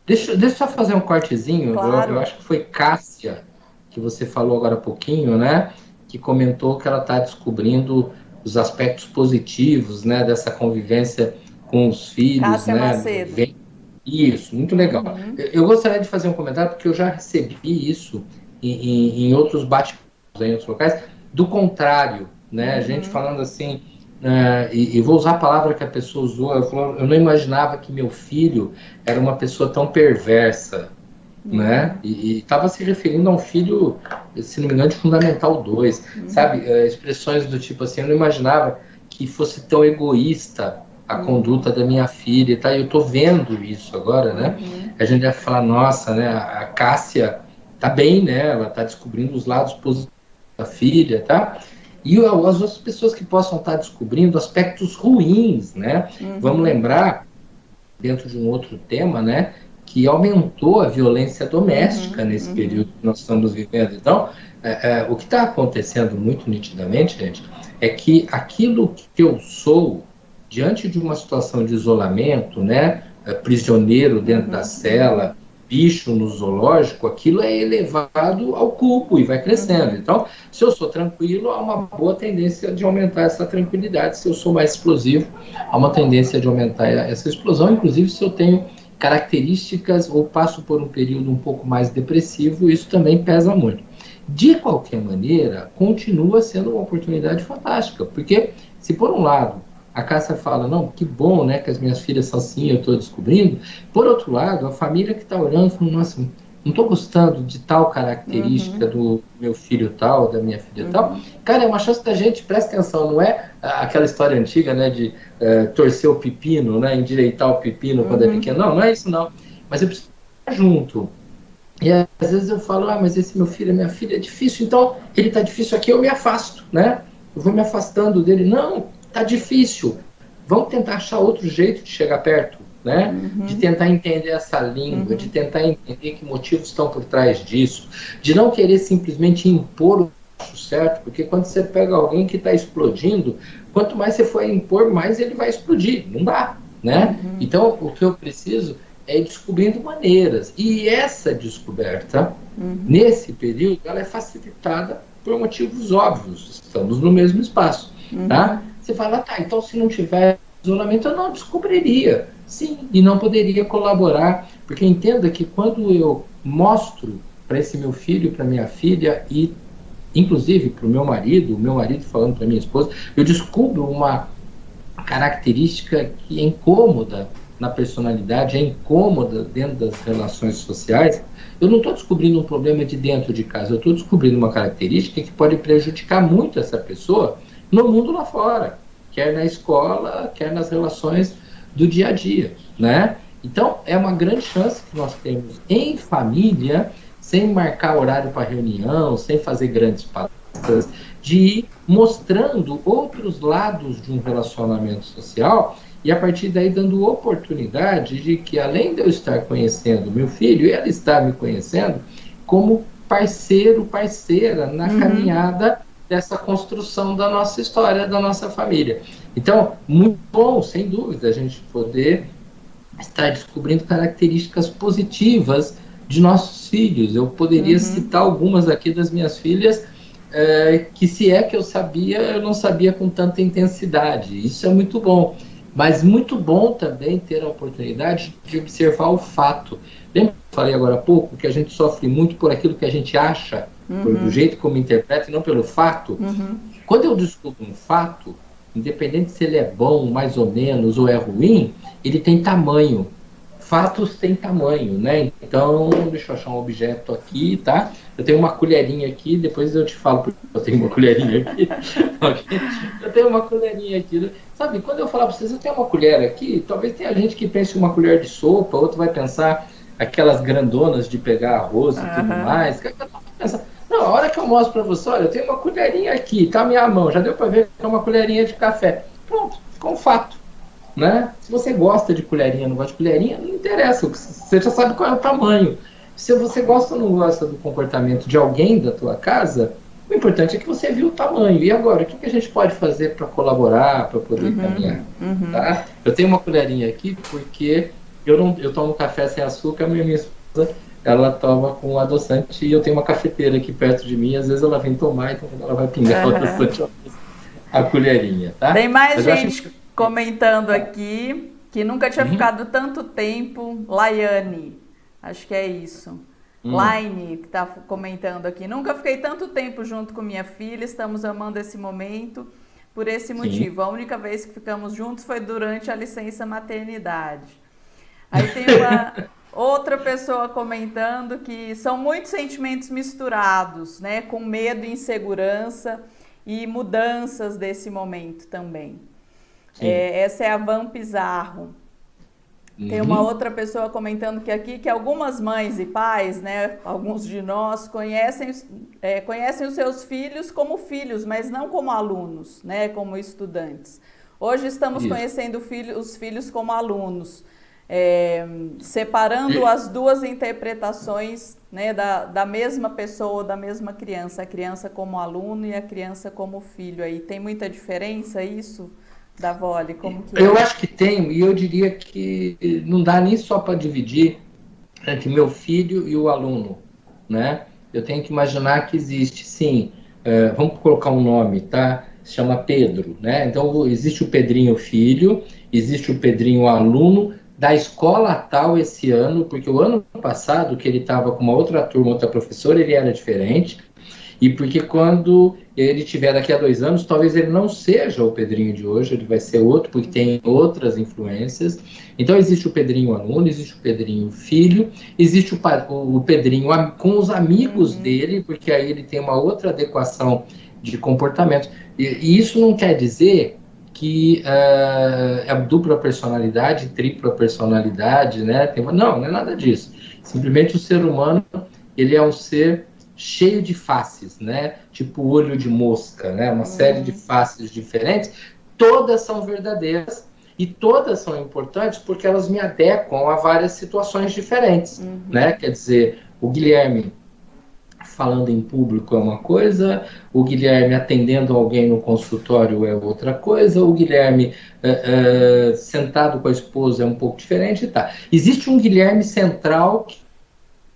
Deixa eu só fazer um cortezinho. Eu Claro, acho que foi Cássia que você falou agora há pouquinho, né? Que comentou que ela está descobrindo os aspectos positivos, né? Dessa convivência com os filhos, Cássia né? Macedo. Isso, muito legal. Eu gostaria de fazer um comentário porque eu já recebi isso em outros bate-papos, em outros locais, do contrário, né? A gente falando assim, e vou usar a palavra que a pessoa usou, ela falou, eu não imaginava que meu filho era uma pessoa tão perversa, né? E estava se referindo a um filho, se não me engano, de Fundamental 2, sabe? Expressões do tipo assim, eu não imaginava que fosse tão egoísta a conduta da minha filha e tal, e eu tô vendo isso agora, né? A gente deve falar, nossa, né? A Cássia tá bem, né? Ela tá descobrindo os lados positivos da filha, tá? E as outras pessoas que possam estar descobrindo aspectos ruins, né? Vamos lembrar, dentro de um outro tema, né? Que aumentou a violência doméstica nesse período que nós estamos vivendo. Então, o que está acontecendo muito nitidamente, gente, é que aquilo que eu sou diante de uma situação de isolamento, né, prisioneiro dentro da cela, bicho no zoológico, aquilo é elevado ao cubo e vai crescendo. Então, se eu sou tranquilo, há uma boa tendência de aumentar essa tranquilidade. Se eu sou mais explosivo, há uma tendência de aumentar essa explosão. Inclusive, se eu tenho características ou passo por um período um pouco mais depressivo, isso também pesa muito. De qualquer maneira, continua sendo uma oportunidade fantástica, porque se por um lado a Cássia fala, não, que bom, né, que as minhas filhas são assim, eu estou descobrindo. Por outro lado, a família que está olhando, fala, nossa, não estou gostando de tal característica do meu filho tal, da minha filha tal. Cara, é uma chance da gente, presta atenção, não é aquela história antiga, né, de torcer o pepino, né, endireitar o pepino quando é pequeno. Não, não é isso não. Mas eu preciso estar junto. E às vezes eu falo, mas esse meu filho, minha filha é difícil, então ele está difícil aqui, eu me afasto, né? Eu vou me afastando dele. Não, tá difícil. Vamos tentar achar outro jeito de chegar perto. né? De tentar entender essa língua, de tentar entender que motivos estão por trás disso, de não querer simplesmente impor o certo, porque quando você pega alguém que está explodindo, quanto mais você for impor, mais ele vai explodir, não dá, né? Então, o que eu preciso é ir descobrindo maneiras, e essa descoberta, nesse período, ela é facilitada por motivos óbvios, estamos no mesmo espaço, tá? Você fala, tá, então se não tiver isolamento, eu não descobriria, sim, e não poderia colaborar, porque entenda que quando eu mostro para esse meu filho, para minha filha, e inclusive para o meu marido falando para minha esposa, eu descubro uma característica que é incômoda na personalidade, é incômoda dentro das relações sociais. Eu não estou descobrindo um problema de dentro de casa, eu estou descobrindo uma característica que pode prejudicar muito essa pessoa no mundo lá fora, quer na escola, quer nas relações do dia a dia, né? Então, é uma grande chance que nós temos em família, sem marcar horário para reunião, sem fazer grandes palestras, de ir mostrando outros lados de um relacionamento social e, a partir daí, dando oportunidade de que, além de eu estar conhecendo meu filho, ele está me conhecendo como parceiro, parceira na caminhada dessa construção da nossa história, da nossa família. Então, muito bom, sem dúvida, a gente poder estar descobrindo características positivas de nossos filhos. Eu poderia citar algumas aqui das minhas filhas, que se é que eu sabia, eu não sabia com tanta intensidade. Isso é muito bom. Mas muito bom também ter a oportunidade de observar o fato. Lembra que eu falei agora há pouco que a gente sofre muito por aquilo que a gente acha, do jeito como interpreta, e não pelo fato? Quando eu descubro um fato, independente se ele é bom, mais ou menos, ou é ruim, ele tem tamanho. Fatos têm tamanho, né? Então, deixa eu achar um objeto aqui, tá? Eu tenho uma colherinha aqui, depois eu te falo porque eu tenho uma colherinha aqui. Eu tenho uma colherinha aqui. Sabe, quando eu falar para vocês, eu tenho uma colher aqui, talvez tenha gente que pense uma colher de sopa, outro vai pensar aquelas grandonas de pegar arroz e tudo mais. Não, a hora que eu mostro para você, olha, eu tenho uma colherinha aqui, tá na minha mão, já deu para ver que é uma colherinha de café. Pronto, ficou um fato. Né? Se você gosta de colherinha, não gosta de colherinha, não interessa, você já sabe qual é o tamanho. Se você gosta ou não gosta do comportamento de alguém da tua casa, o importante é que você viu o tamanho. E agora, o que a gente pode fazer para colaborar, para poder caminhar? Tá? Eu tenho uma colherinha aqui porque eu tomo café sem açúcar, minha esposa ela toma com adoçante e eu tenho uma cafeteira aqui perto de mim, às vezes ela vem tomar, então ela vai pingar o adoçante, a colherinha. Tá? Tem mais gente comentando aqui que nunca tinha ficado tanto tempo. Laiane, acho que é isso. Laine, que está comentando aqui. Nunca fiquei tanto tempo junto com minha filha, estamos amando esse momento por esse motivo. A única vez que ficamos juntos foi durante a licença maternidade. Aí tem uma outra pessoa comentando que são muitos sentimentos misturados, né? Com medo, insegurança e mudanças desse momento também. Essa é a Van Pizarro. Tem uma outra pessoa comentando que aqui que algumas mães e pais, né, alguns de nós conhecem os seus filhos como filhos, mas não como alunos, né, como estudantes. Hoje estamos conhecendo os filhos como alunos, separando as duas interpretações, né, da mesma pessoa, da mesma criança, a criança como aluno e a criança como filho. Aí tem muita diferença isso? Davoli, como que Eu acho que tem, e eu diria que não dá nem só para dividir entre meu filho e o aluno, né? Eu tenho que imaginar que existe, sim, vamos colocar um nome, tá? Se chama Pedro, né? Então, existe o Pedrinho filho, existe o Pedrinho aluno da escola tal esse ano, porque o ano passado, que ele estava com uma outra turma, outra professora, ele era diferente, e porque quando ele tiver daqui a 2 anos, talvez ele não seja o Pedrinho de hoje, ele vai ser outro, porque tem outras influências. Então, existe o Pedrinho aluno, existe o Pedrinho filho, existe o Pedrinho com os amigos dele, porque aí ele tem uma outra adequação de comportamento. E isso não quer dizer que é dupla personalidade, tripla personalidade, né? Não é nada disso. Simplesmente o ser humano, ele é um ser cheio de faces, né? Tipo olho de mosca, né? Uma série de faces diferentes, todas são verdadeiras E todas são importantes porque elas me adequam a várias situações diferentes, né? Quer dizer, o Guilherme falando em público é uma coisa, o Guilherme atendendo alguém no consultório é outra coisa, o Guilherme sentado com a esposa é um pouco diferente, tá? Existe um Guilherme central,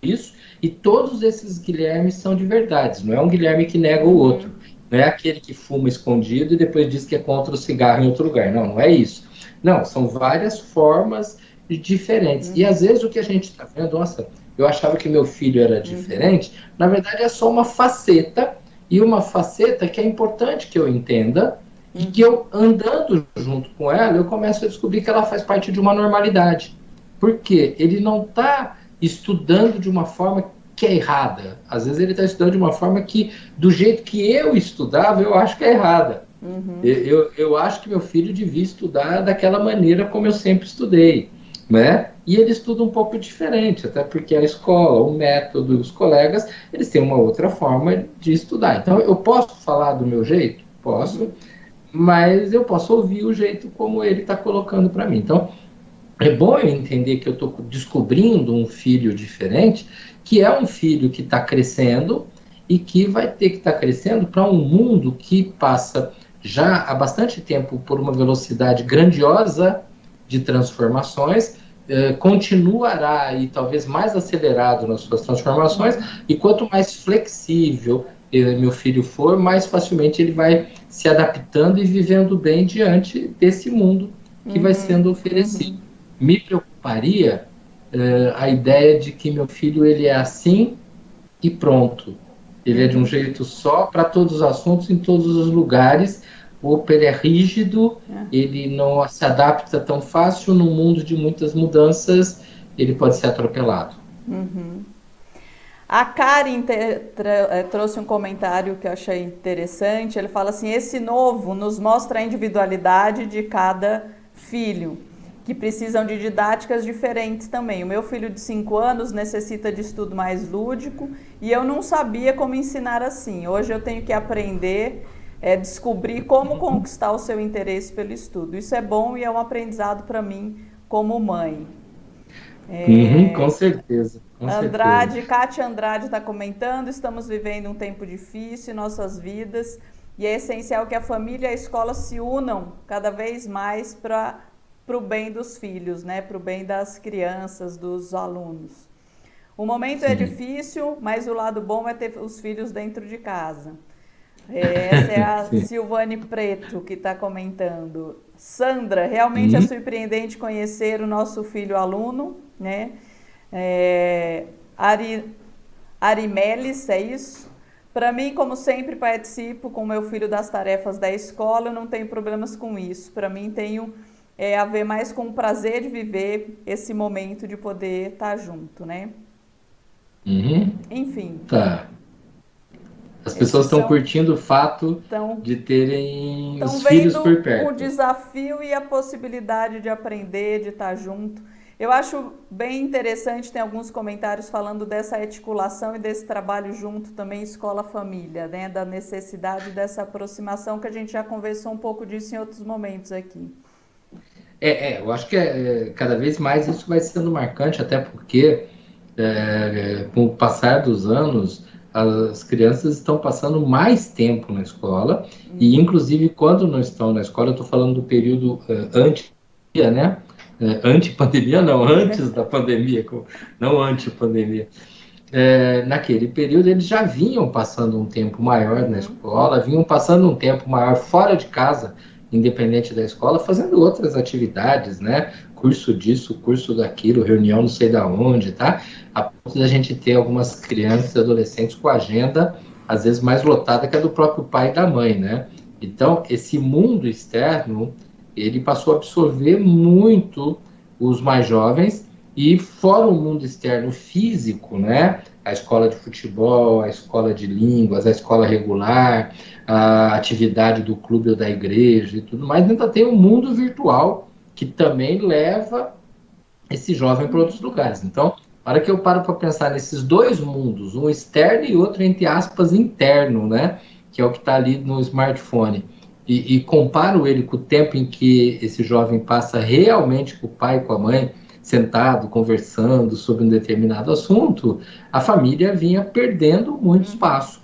isso, e todos esses Guilhermes são de verdade, não é um Guilherme que nega o outro, não é aquele que fuma escondido e depois diz que é contra o cigarro em outro lugar, não, não é isso. Não, são várias formas diferentes, e às vezes o que a gente está vendo, nossa, eu achava que meu filho era diferente, na verdade é só uma faceta, e uma faceta que é importante que eu entenda, e que eu, andando junto com ela, eu começo a descobrir que ela faz parte de uma normalidade. Por quê? Ele não está estudando de uma forma que é errada. Às vezes ele está estudando de uma forma que, do jeito que eu estudava, eu acho que é errada. Eu acho que meu filho devia estudar daquela maneira como eu sempre estudei, né? E ele estuda um pouco diferente, até porque a escola, o método, os colegas, eles têm uma outra forma de estudar. Então, eu posso falar do meu jeito? Posso, mas eu posso ouvir o jeito como ele está colocando para mim. Então, é bom eu entender que eu estou descobrindo um filho diferente, que é um filho que está crescendo e que vai ter que estar crescendo para um mundo que passa já há bastante tempo por uma velocidade grandiosa de transformações, continuará e talvez mais acelerado nas suas transformações, e quanto mais flexível meu filho for, mais facilmente ele vai se adaptando e vivendo bem diante desse mundo que vai sendo oferecido. Me preocuparia a ideia de que meu filho ele é assim e pronto. Ele é de um jeito só para todos os assuntos, em todos os lugares. Ou ele é rígido, ele não se adapta tão fácil, num mundo de muitas mudanças, ele pode ser atropelado. A Karen trouxe um comentário que eu achei interessante. Ele fala assim: esse novo nos mostra a individualidade de cada filho, que precisam de didáticas diferentes também. O meu filho de 5 anos necessita de estudo mais lúdico e eu não sabia como ensinar assim. Hoje eu tenho que aprender, descobrir como conquistar o seu interesse pelo estudo. Isso é bom e é um aprendizado para mim como mãe. Com certeza. Kátia Andrade está comentando: estamos vivendo um tempo difícil em nossas vidas e é essencial que a família e a escola se unam cada vez mais para o bem dos filhos, né? Para o bem das crianças, dos alunos. O momento é difícil, mas o lado bom é ter os filhos dentro de casa. Essa é a Silvane Preto que está comentando. Sandra, realmente é surpreendente conhecer o nosso filho aluno, né? Arimelis, é isso? Para mim, como sempre, participo com meu filho das tarefas da escola, eu não tenho problemas com isso. Para mim, tenho a ver mais com o prazer de viver esse momento de poder estar junto, né? Enfim. Tá. As pessoas estão curtindo o fato de terem os filhos por perto. O desafio e a possibilidade de aprender, de estar junto. Eu acho bem interessante, tem alguns comentários falando dessa articulação e desse trabalho junto também, escola-família, né? Da necessidade dessa aproximação, que a gente já conversou um pouco disso em outros momentos aqui. Eu acho que cada vez mais isso vai sendo marcante, até porque com o passar dos anos, as crianças estão passando mais tempo na escola, e inclusive quando não estão na escola, eu estou falando do período anti-pandemia, né? Anti-pandemia não, antes da pandemia, não anti-pandemia. Naquele período eles já vinham passando um tempo maior na escola, vinham passando um tempo maior fora de casa, independente da escola, fazendo outras atividades, né? Curso disso, curso daquilo, reunião não sei da onde, tá? A ponto da gente ter algumas crianças e adolescentes com agenda, às vezes mais lotada que a do próprio pai e da mãe, né? Então, esse mundo externo, ele passou a absorver muito os mais jovens, e fora o mundo externo físico, né? A escola de futebol, a escola de línguas, a escola regular, a atividade do clube ou da igreja e tudo mais, ainda tem o mundo virtual, que também leva esse jovem para outros lugares. Então, na hora que eu paro para pensar nesses dois mundos, um externo e outro, entre aspas, interno, né? Que é o que está ali no smartphone, e comparo ele com o tempo em que esse jovem passa realmente com o pai e com a mãe, sentado, conversando sobre um determinado assunto, a família vinha perdendo muito espaço.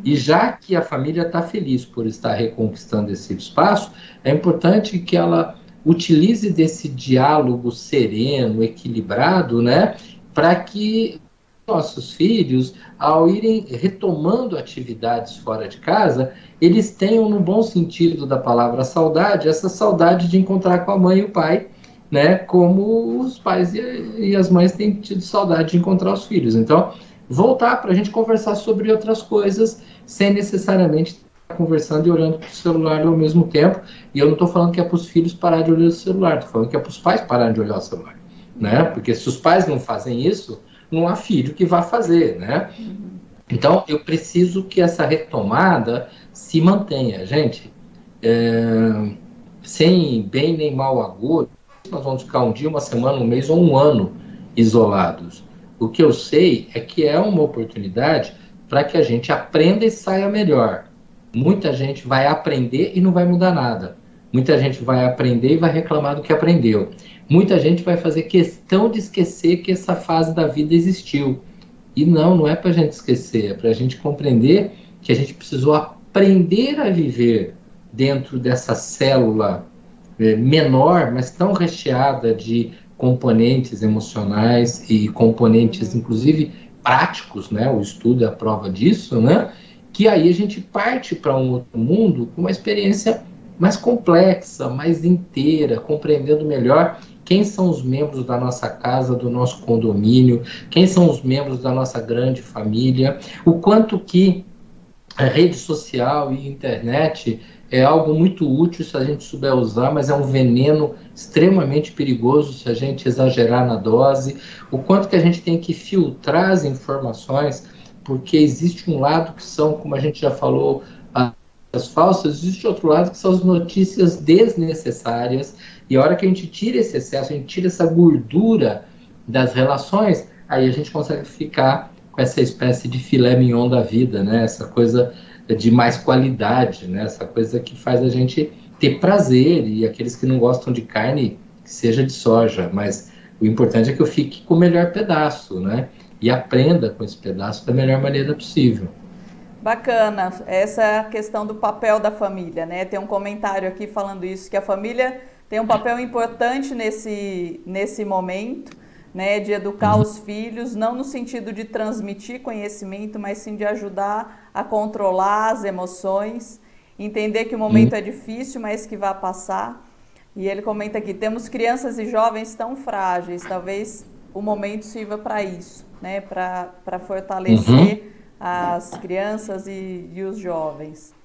E já que a família está feliz por estar reconquistando esse espaço, é importante que ela utilize desse diálogo sereno, equilibrado, né, para que nossos filhos, ao irem retomando atividades fora de casa, eles tenham, no bom sentido da palavra saudade, essa saudade de encontrar com a mãe e o pai, né, como os pais e as mães têm tido saudade de encontrar os filhos. Então, voltar para a gente conversar sobre outras coisas, sem necessariamente estar conversando e olhando para o celular ao mesmo tempo. E eu não estou falando que é para os filhos parar de olhar o celular, estou falando que é para os pais pararem de olhar o celular, né? Porque se os pais não fazem isso, não há filho que vá fazer, né? Então, eu preciso que essa retomada se mantenha. Gente, sem bem nem mal agouro, nós vamos ficar um dia, uma semana, um mês ou um ano isolados. O que eu sei é que é uma oportunidade para que a gente aprenda e saia melhor. Muita gente vai aprender e não vai mudar nada. Muita gente vai aprender e vai reclamar do que aprendeu. Muita gente vai fazer questão de esquecer que essa fase da vida existiu. E não é para a gente esquecer, é para a gente compreender que a gente precisou aprender a viver dentro dessa célula menor, mas tão recheada de componentes emocionais e componentes, inclusive, práticos, né? O estudo é a prova disso, né? Que aí a gente parte para um outro mundo com uma experiência mais complexa, mais inteira, compreendendo melhor quem são os membros da nossa casa, do nosso condomínio, quem são os membros da nossa grande família, o quanto que a rede social e internet é algo muito útil se a gente souber usar, mas é um veneno extremamente perigoso se a gente exagerar na dose. O quanto que a gente tem que filtrar as informações, porque existe um lado que são, como a gente já falou, as falsas, existe outro lado que são as notícias desnecessárias, e a hora que a gente tira esse excesso, a gente tira essa gordura das relações, aí a gente consegue ficar com essa espécie de filé mignon da vida, né? Essa coisa de mais qualidade, né? Essa coisa que faz a gente ter prazer, e aqueles que não gostam de carne, que seja de soja, mas o importante é que eu fique com o melhor pedaço, né? E aprenda com esse pedaço da melhor maneira possível. Bacana, essa é a questão do papel da família, né? Tem um comentário aqui falando isso, que a família tem um papel importante nesse momento, né, de educar os filhos, não no sentido de transmitir conhecimento, mas sim de ajudar a controlar as emoções, entender que o momento é difícil, mas que vai passar. E ele comenta aqui, temos crianças e jovens tão frágeis, talvez o momento sirva para isso, né, para fortalecer as crianças e os jovens.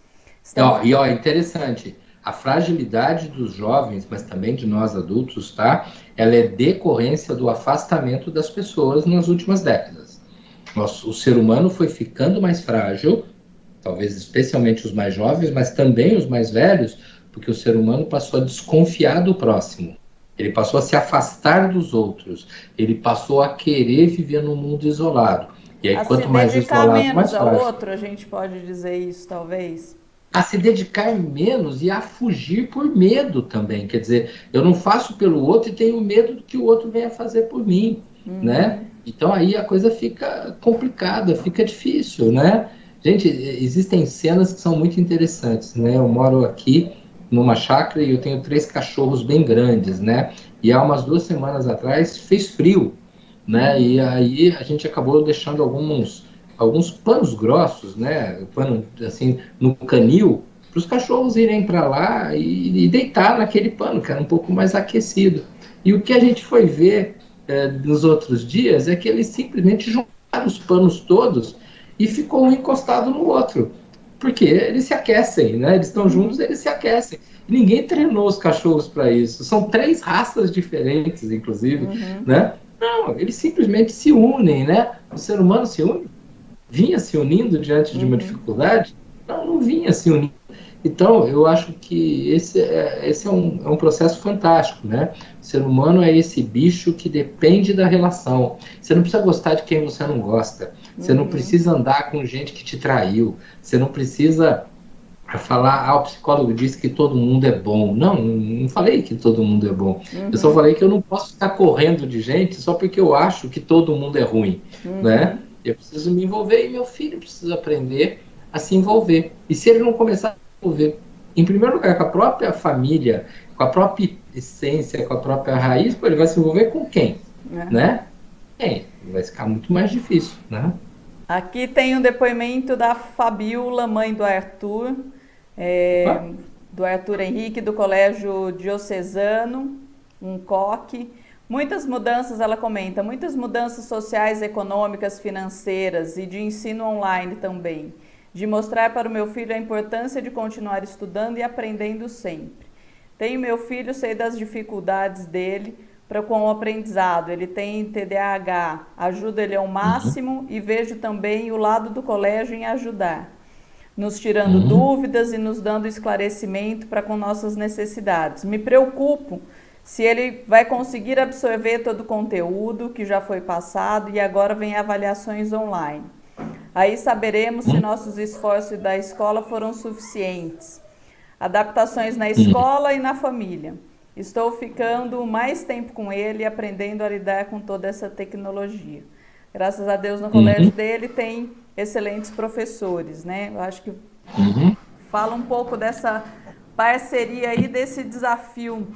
Interessante, a fragilidade dos jovens, mas também de nós adultos, tá? Ela é decorrência do afastamento das pessoas nas últimas décadas. O ser humano foi ficando mais frágil, talvez especialmente os mais jovens, mas também os mais velhos, porque o ser humano passou a desconfiar do próximo. Ele passou a se afastar dos outros. Ele passou a querer viver num mundo isolado. E aí, quanto mais isolado, mais frágil. A se dedicar menos ao outro, a gente pode dizer isso, talvez? A se dedicar menos e a fugir por medo também. Quer dizer, eu não faço pelo outro e tenho medo do que o outro venha fazer por mim, né? Então aí a coisa fica complicada, fica difícil, né? Gente, existem cenas que são muito interessantes, né? Eu moro aqui numa chácara e eu tenho 3 cachorros bem grandes, né? E há umas 2 semanas atrás fez frio, né? E aí a gente acabou deixando alguns panos grossos, né, pano assim no canil, para os cachorros irem para lá e deitar naquele pano, que era um pouco mais aquecido. E o que a gente foi ver nos outros dias é que eles simplesmente juntaram os panos todos e ficou um encostado no outro, porque eles se aquecem, né? Eles estão juntos, eles se aquecem. E ninguém treinou os cachorros para isso. São 3 raças diferentes, inclusive, né? Não, eles simplesmente se unem, né? O ser humano se une. Vinha se unindo diante de uma dificuldade? Não vinha se unindo. Então, eu acho que esse é um processo fantástico, né? O ser humano é esse bicho que depende da relação. Você não precisa gostar de quem você não gosta. Você não precisa andar com gente que te traiu. Você não precisa a falar, o psicólogo disse que todo mundo é bom. Não, não falei que todo mundo é bom. Eu só falei que eu não posso ficar correndo de gente só porque eu acho que todo mundo é ruim, né? Eu preciso me envolver e meu filho precisa aprender a se envolver. E se ele não começar a se envolver, em primeiro lugar, com a própria família, com a própria essência, com a própria raiz, pô, ele vai se envolver com quem? Né? Vai ficar muito mais difícil, né? Aqui tem um depoimento da Fabiola, mãe do Arthur, do Arthur Henrique, do Colégio Diocesano, um coque. Muitas mudanças, ela comenta, muitas mudanças sociais, econômicas, financeiras e de ensino online também. De mostrar para o meu filho a importância de continuar estudando e aprendendo sempre. Tenho meu filho, sei das dificuldades dele com o aprendizado. Ele tem TDAH, ajudo ele ao máximo e vejo também o lado do colégio em ajudar, nos tirando dúvidas e nos dando esclarecimento para com nossas necessidades. Me preocupo se ele vai conseguir absorver todo o conteúdo que já foi passado e agora vem avaliações online. Aí saberemos se nossos esforços da escola foram suficientes. Adaptações na escola e na família. Estou ficando mais tempo com ele e aprendendo a lidar com toda essa tecnologia. Graças a Deus no colégio dele tem excelentes professores, né? Eu acho que fala um pouco dessa parceria aí, desse desafio.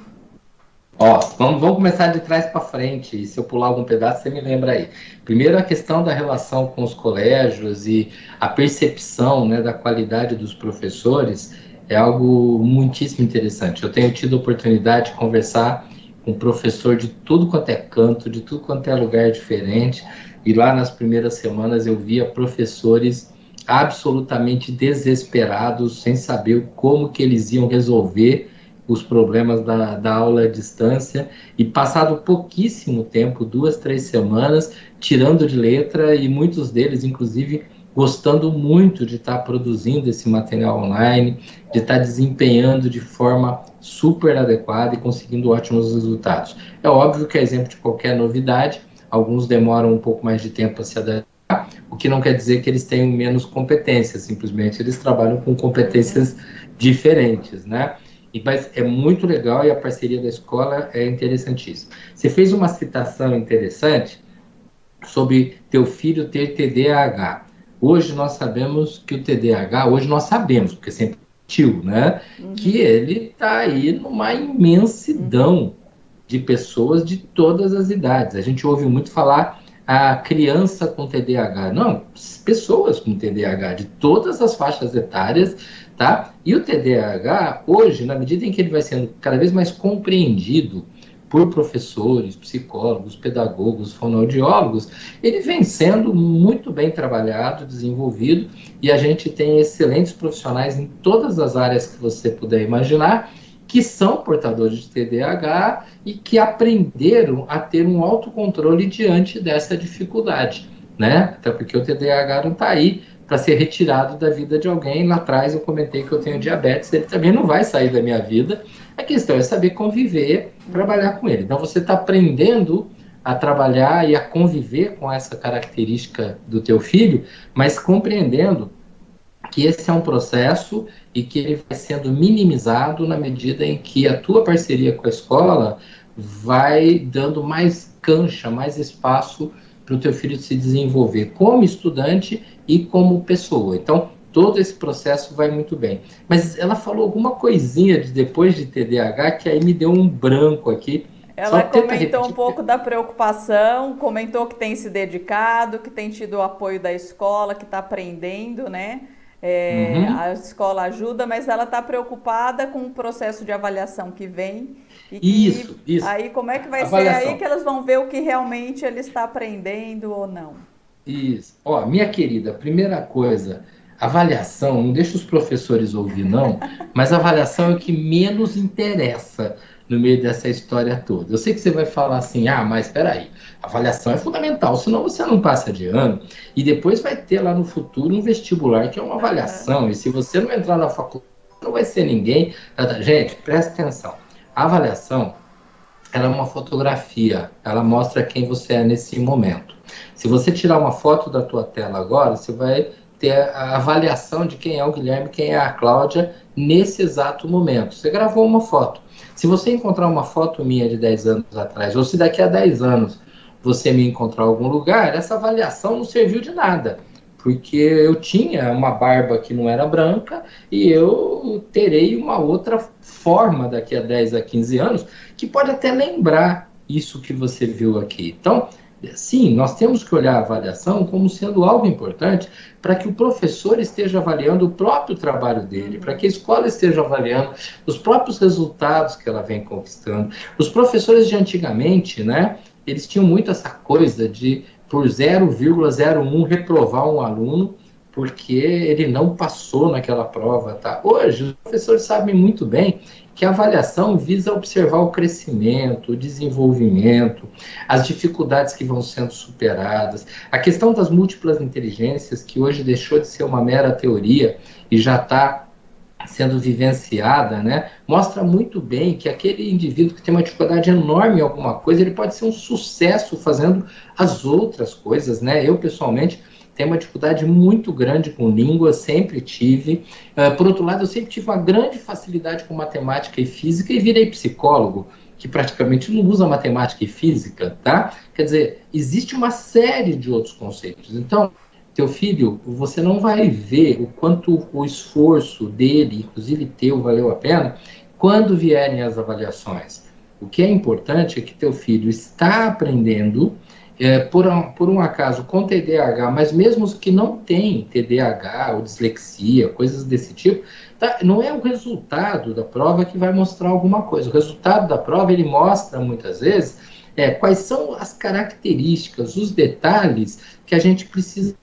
Vamos começar de trás para frente, e se eu pular algum pedaço, você me lembra aí. Primeiro, a questão da relação com os colégios e a percepção, né, da qualidade dos professores é algo muitíssimo interessante. Eu tenho tido a oportunidade de conversar com professor de tudo quanto é canto, de tudo quanto é lugar diferente, e lá nas primeiras semanas eu via professores absolutamente desesperados, sem saber como que eles iam resolver os problemas da aula à distância, e passado pouquíssimo tempo, 2, 3 semanas, tirando de letra, e muitos deles, inclusive, gostando muito de estar produzindo esse material online, de estar desempenhando de forma super adequada e conseguindo ótimos resultados. É óbvio que é exemplo de qualquer novidade, alguns demoram um pouco mais de tempo a se adaptar, o que não quer dizer que eles tenham menos competências, simplesmente eles trabalham com competências diferentes, né? Mas é muito legal e a parceria da escola é interessantíssima. Você fez uma citação interessante sobre teu filho ter TDAH. Hoje nós sabemos que o TDAH, porque sempre tio, né? Que ele está aí numa imensidão de pessoas de todas as idades. A gente ouve muito falar a criança com TDAH. Não, pessoas com TDAH de todas as faixas etárias, tá? E o TDAH, hoje, na medida em que ele vai sendo cada vez mais compreendido por professores, psicólogos, pedagogos, fonoaudiólogos, ele vem sendo muito bem trabalhado, desenvolvido, e a gente tem excelentes profissionais em todas as áreas que você puder imaginar, que são portadores de TDAH e que aprenderam a ter um autocontrole diante dessa dificuldade, né? Até porque o TDAH não está aí para ser retirado da vida de alguém. Lá atrás eu comentei que eu tenho diabetes, ele também não vai sair da minha vida. A questão é saber conviver, trabalhar com ele. Então você está aprendendo a trabalhar e a conviver com essa característica do teu filho, mas compreendendo que esse é um processo e que ele vai sendo minimizado na medida em que a tua parceria com a escola vai dando mais cancha, mais espaço para o teu filho se desenvolver como estudante e como pessoa. Então, todo esse processo vai muito bem. Mas ela falou alguma coisinha depois de TDAH que aí me deu um branco aqui. Ela comentou um pouco da preocupação, comentou que tem se dedicado, que tem tido o apoio da escola, que está aprendendo, né? A escola ajuda, mas ela está preocupada com o processo de avaliação que vem. E isso. Aí como é que vai ser aí que elas vão ver o que realmente ele está aprendendo ou não? Isso. Ó, minha querida, primeira coisa, avaliação, não deixa os professores ouvir não, mas avaliação é o que menos interessa no meio dessa história toda. Eu sei que você vai falar assim, mas espera aí, avaliação é fundamental, senão você não passa de ano, e depois vai ter lá no futuro um vestibular que é uma avaliação, e se você não entrar na faculdade, não vai ser ninguém. Gente, presta atenção, a avaliação, ela é uma fotografia, ela mostra quem você é nesse momento. Se você tirar uma foto da tua tela agora, você vai ter a avaliação de quem é o Guilherme, quem é a Cláudia, nesse exato momento. Você gravou uma foto. Se você encontrar uma foto minha de 10 anos atrás, ou se daqui a 10 anos você me encontrar em algum lugar, essa avaliação não serviu de nada, porque eu tinha uma barba que não era branca e eu terei uma outra forma daqui a 10 a 15 anos, que pode até lembrar isso que você viu aqui. Então, sim, nós temos que olhar a avaliação como sendo algo importante para que o professor esteja avaliando o próprio trabalho dele, para que a escola esteja avaliando os próprios resultados que ela vem conquistando. Os professores de antigamente, né, eles tinham muito essa coisa de, por 0,01, reprovar um aluno porque ele não passou naquela prova, tá? Hoje, os professores sabem muito bem que a avaliação visa observar o crescimento, o desenvolvimento, as dificuldades que vão sendo superadas, a questão das múltiplas inteligências, que hoje deixou de ser uma mera teoria e já está sendo vivenciada, né, mostra muito bem que aquele indivíduo que tem uma dificuldade enorme em alguma coisa, ele pode ser um sucesso fazendo as outras coisas, né? Eu, pessoalmente, tenho uma dificuldade muito grande com língua, sempre tive. Por outro lado, eu sempre tive uma grande facilidade com matemática e física e virei psicólogo, que praticamente não usa matemática e física, tá? Quer dizer, existe uma série de outros conceitos. Então, teu filho, você não vai ver o quanto o esforço dele, inclusive teu, valeu a pena, quando vierem as avaliações. O que é importante é que teu filho está aprendendo, por um acaso, com TDAH, mas mesmo os que não têm TDAH ou dislexia, coisas desse tipo, tá? Não é o resultado da prova que vai mostrar alguma coisa. O resultado da prova, ele mostra, muitas vezes, quais são as características, os detalhes que a gente precisa.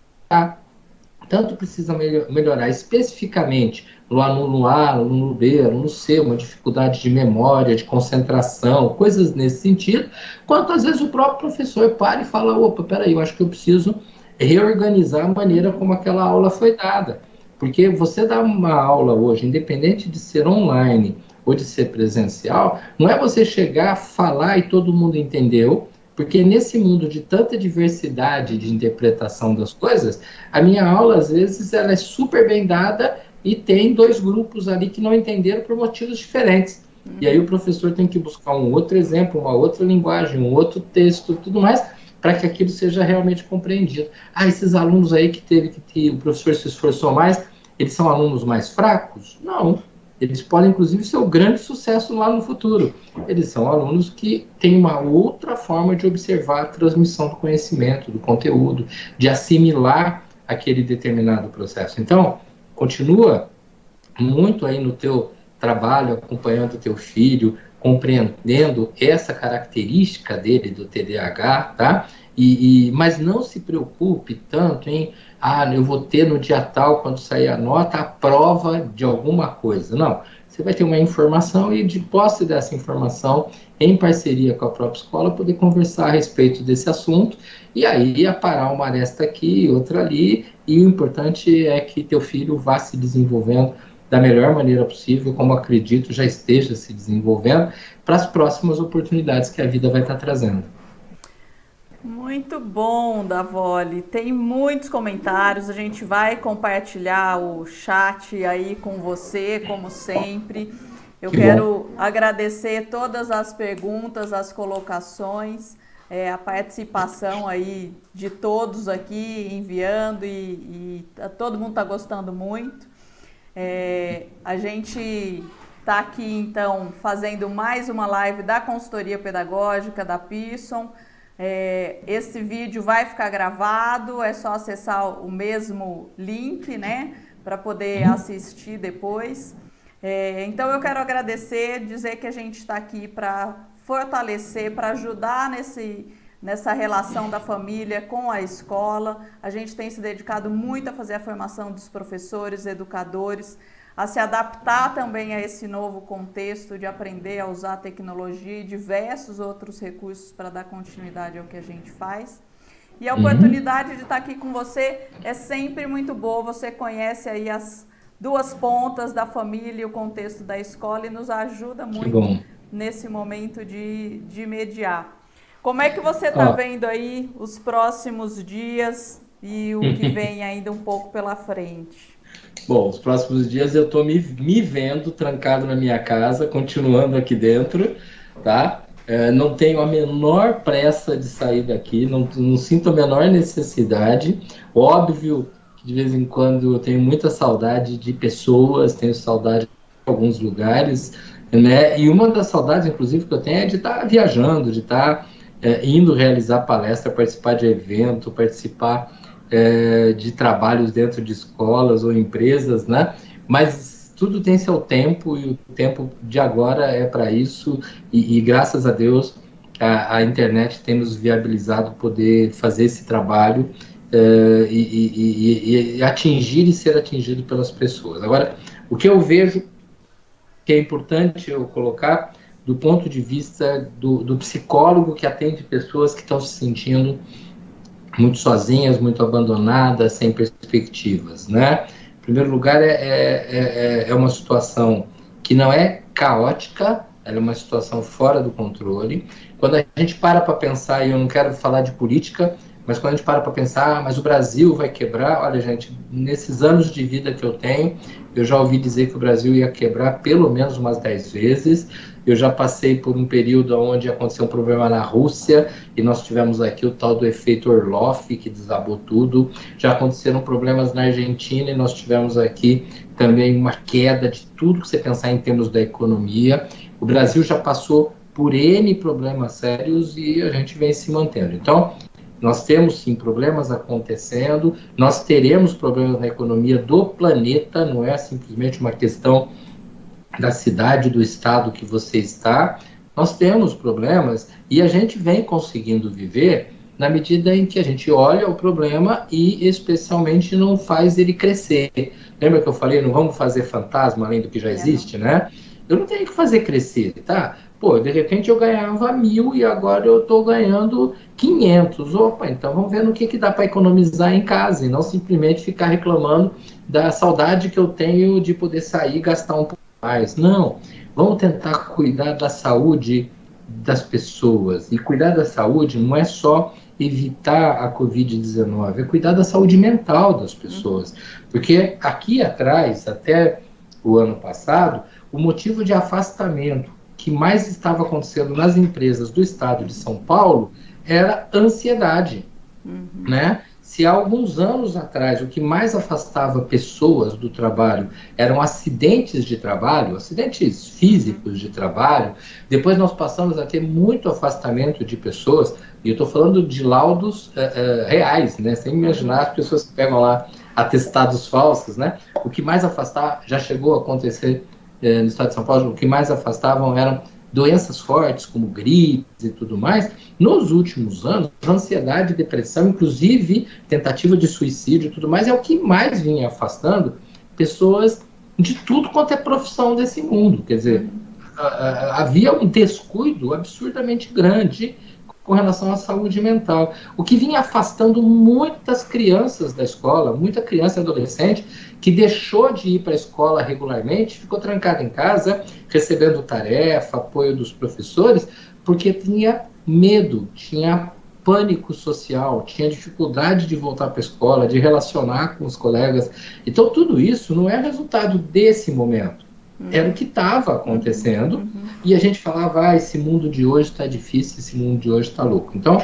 Tanto precisa melhorar especificamente no aluno A, aluno B, aluno C, uma dificuldade de memória, de concentração, coisas nesse sentido, quanto às vezes o próprio professor para e fala, opa, peraí, eu acho que eu preciso reorganizar a maneira como aquela aula foi dada. Porque você dá uma aula hoje, independente de ser online ou de ser presencial, não é você chegar, falar e todo mundo entendeu, porque nesse mundo de tanta diversidade de interpretação das coisas, a minha aula, às vezes, ela é super bem dada e tem dois grupos ali que não entenderam por motivos diferentes. E aí o professor tem que buscar um outro exemplo, uma outra linguagem, um outro texto, tudo mais, para que aquilo seja realmente compreendido. Ah, esses alunos aí que o professor se esforçou mais, eles são alunos mais fracos? Não. Eles podem, inclusive, ser um grande sucesso lá no futuro. Eles são alunos que têm uma outra forma de observar a transmissão do conhecimento, do conteúdo, de assimilar aquele determinado processo. Então, continua muito aí no teu trabalho, acompanhando o teu filho, compreendendo essa característica dele do TDAH, tá? Mas não se preocupe tanto em eu vou ter no dia tal, quando sair a nota, a prova de alguma coisa. Não, você vai ter uma informação e, de posse dessa informação, em parceria com a própria escola, poder conversar a respeito desse assunto e aí aparar uma aresta aqui, outra ali, e o importante é que teu filho vá se desenvolvendo da melhor maneira possível, como acredito já esteja se desenvolvendo, para as próximas oportunidades que a vida vai estar trazendo. Muito bom, Davoli. Tem muitos comentários, a gente vai compartilhar o chat aí com você, como sempre. Eu quero agradecer todas as perguntas, as colocações, a participação aí de todos aqui, enviando e todo mundo está gostando muito. A gente está aqui, então, fazendo mais uma live da consultoria pedagógica da Pearson. Esse vídeo vai ficar gravado, é só acessar o mesmo link, né, para poder assistir depois. Então eu quero agradecer, dizer que a gente está aqui para fortalecer, para ajudar nessa relação da família com a escola. A gente tem se dedicado muito a fazer a formação dos professores, educadores, a se adaptar também a esse novo contexto de aprender a usar a tecnologia e diversos outros recursos para dar continuidade ao que a gente faz. E a oportunidade de estar aqui com você é sempre muito boa. Você conhece aí as duas pontas da família e o contexto da escola e nos ajuda muito nesse momento de mediar. Como é que você está vendo aí os próximos dias e o que vem ainda um pouco pela frente? Bom, os próximos dias eu estou me vendo trancado na minha casa, continuando aqui dentro, tá? Não tenho a menor pressa de sair daqui, não sinto a menor necessidade. Óbvio que de vez em quando eu tenho muita saudade de pessoas, tenho saudade de alguns lugares, né? E uma das saudades, inclusive, que eu tenho é de estar viajando, de estar indo realizar palestra, participar de evento, participar de trabalhos dentro de escolas ou empresas, né? Mas tudo tem seu tempo e o tempo de agora é para isso e graças a Deus a internet tem nos viabilizado poder fazer esse trabalho e atingir e ser atingido pelas pessoas. Agora, o que eu vejo que é importante eu colocar do ponto de vista do psicólogo que atende pessoas que estão se sentindo muito sozinhas, muito abandonadas, sem perspectivas, né? Em primeiro lugar, é uma situação que não é caótica, ela é uma situação fora do controle. Quando a gente para pensar, e eu não quero falar de política, mas quando a gente para pensar, mas o Brasil vai quebrar, olha, gente, nesses anos de vida que eu tenho, eu já ouvi dizer que o Brasil ia quebrar pelo menos umas 10 vezes. Eu já passei por um período onde aconteceu um problema na Rússia e nós tivemos aqui o tal do efeito Orloff, que desabou tudo. Já aconteceram problemas na Argentina e nós tivemos aqui também uma queda de tudo que você pensar em termos da economia. O Brasil já passou por N problemas sérios e a gente vem se mantendo. Então, nós temos sim problemas acontecendo, nós teremos problemas na economia do planeta, não é simplesmente uma questão da cidade, do estado que você está. Nós temos problemas e a gente vem conseguindo viver na medida em que a gente olha o problema e especialmente não faz ele crescer. Lembra que eu falei, não vamos fazer fantasma além do que já existe, né? Eu não tenho que fazer crescer, tá? Pô, de repente eu ganhava 1.000 e agora eu estou ganhando 500. Opa, então vamos ver no que dá para economizar em casa e não simplesmente ficar reclamando da saudade que eu tenho de poder sair e gastar um pouco mais. Não, vamos tentar cuidar da saúde das pessoas. E cuidar da saúde não é só evitar a Covid-19, é cuidar da saúde mental das pessoas. Porque aqui atrás, até o ano passado, o motivo de afastamento que mais estava acontecendo nas empresas do estado de São Paulo era ansiedade, né? Se há alguns anos atrás o que mais afastava pessoas do trabalho eram acidentes de trabalho, acidentes físicos de trabalho, depois nós passamos a ter muito afastamento de pessoas, e eu estou falando de laudos reais, né? Sem imaginar as pessoas que pegam lá atestados falsos, né? O que mais afastava, já chegou a acontecer no estado de São Paulo, o que mais afastavam eram doenças fortes, como gripes e tudo mais. Nos últimos anos, ansiedade, depressão, inclusive tentativa de suicídio e tudo mais, é o que mais vinha afastando pessoas de tudo quanto é profissão desse mundo. Quer dizer, havia um descuido absurdamente grande com relação à saúde mental, o que vinha afastando muitas crianças da escola, muita criança e adolescente que deixou de ir para a escola regularmente, ficou trancada em casa, recebendo tarefa, apoio dos professores, porque tinha medo, tinha pânico social, tinha dificuldade de voltar para a escola, de relacionar com os colegas. Então, tudo isso não é resultado desse momento. Era o que estava acontecendo, e a gente falava, esse mundo de hoje está difícil, esse mundo de hoje está louco. Então,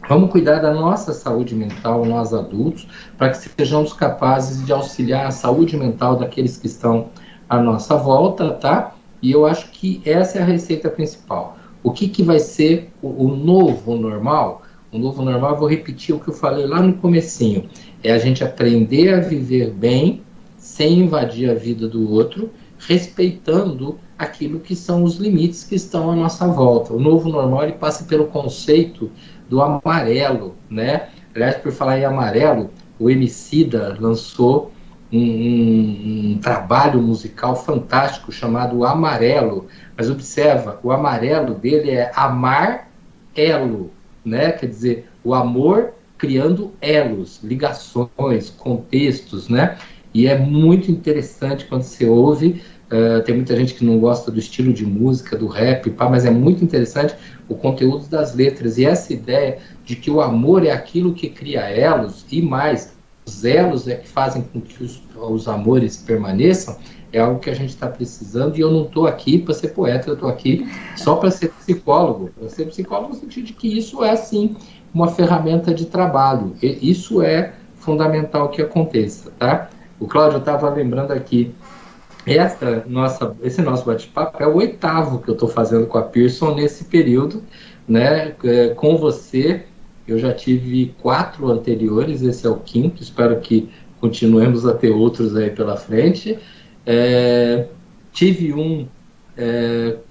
vamos cuidar da nossa saúde mental, nós adultos, para que sejamos capazes de auxiliar a saúde mental daqueles que estão à nossa volta, tá? E eu acho que essa é a receita principal. O que vai ser o novo normal? O novo normal, eu vou repetir o que eu falei lá no comecinho, é a gente aprender a viver bem, sem invadir a vida do outro, respeitando aquilo que são os limites que estão à nossa volta. O novo normal, ele passa pelo conceito do amarelo, né? Aliás, por falar em amarelo, o Emicida lançou um trabalho musical fantástico chamado Amarelo. Mas observa, o amarelo dele é amar elo, né? Quer dizer, o amor criando elos, ligações, contextos, né? E é muito interessante quando você ouve, Tem muita gente que não gosta do estilo de música, do rap, pá, mas é muito interessante o conteúdo das letras. E essa ideia de que o amor é aquilo que cria elos, e mais, os elos é que fazem com que os amores permaneçam, é algo que a gente está precisando. E eu não estou aqui para ser poeta, eu estou aqui só para ser psicólogo. Para ser psicólogo no sentido de que isso é, sim, uma ferramenta de trabalho. E isso é fundamental que aconteça, tá? O Cláudio estava lembrando aqui, esse nosso bate-papo é o 8º que eu estou fazendo com a Pearson nesse período, né? Com você, eu já tive 4 anteriores, esse é o 5º, espero que continuemos a ter outros aí pela frente. Tive um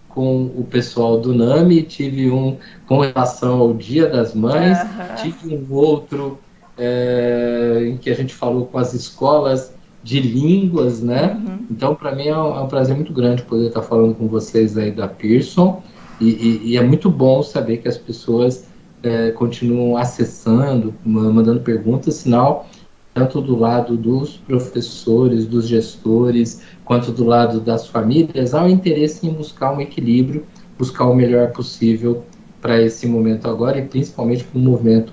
com o pessoal do NAMI, tive um com relação ao Dia das Mães, tive um outro em que a gente falou com as escolas de línguas, né? Então, para mim é um prazer muito grande poder estar falando com vocês aí da Pearson, e é muito bom saber que as pessoas continuam acessando, mandando perguntas, sinal, tanto do lado dos professores, dos gestores, quanto do lado das famílias, há um interesse em buscar um equilíbrio, buscar o melhor possível para esse momento agora, e principalmente para o movimento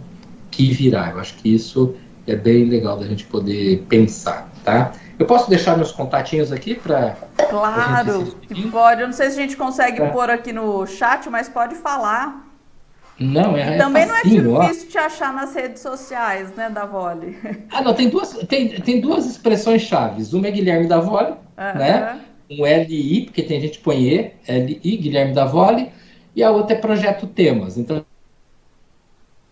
que virá. Eu acho que isso é bem legal da gente poder pensar, tá? Eu posso deixar meus contatinhos aqui para... Claro, que pode. Eu não sei se a gente consegue pôr aqui no chat, mas pode falar. Não, também facinho, não é difícil te achar nas redes sociais, né, Davoli? Não, tem duas expressões chaves. Uma é Guilherme Davoli, né? Um LI, porque tem gente que põe LI, Guilherme Davoli, e a outra é Projeto Temas. Então,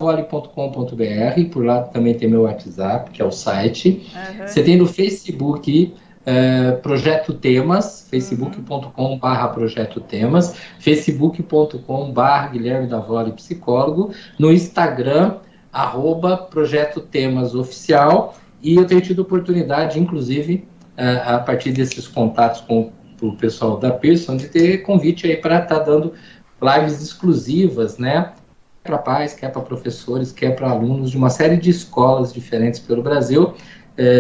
davoli.com.br, por lá também tem meu WhatsApp, que é o site. Você tem no Facebook Projeto Temas, facebook.com/Projeto Temas, facebook.com/, Guilherme Davoli Psicólogo, no Instagram, @Projeto Temas Oficial, e eu tenho tido oportunidade, inclusive, a partir desses contatos com o pessoal da Pearson, de ter convite aí para estar dando lives exclusivas, né? Para pais, quer para professores, quer para alunos de uma série de escolas diferentes pelo Brasil.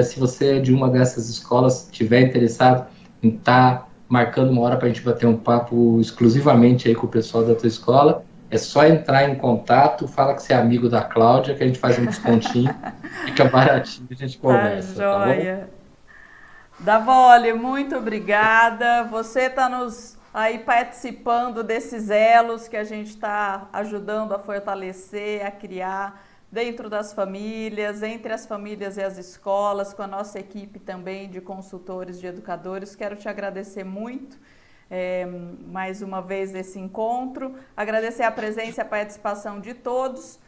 Se você é de uma dessas escolas, estiver interessado em estar marcando uma hora para a gente bater um papo exclusivamente aí com o pessoal da tua escola, é só entrar em contato, fala que você é amigo da Cláudia, que a gente faz um descontinho, fica baratinho, a gente conversa, tá bom? Davoli, muito obrigada. Você está nos aí participando desses elos que a gente está ajudando a fortalecer, a criar dentro das famílias, entre as famílias e as escolas, com a nossa equipe também de consultores, de educadores. Quero te agradecer muito mais uma vez nesse encontro, agradecer a presença e a participação de todos.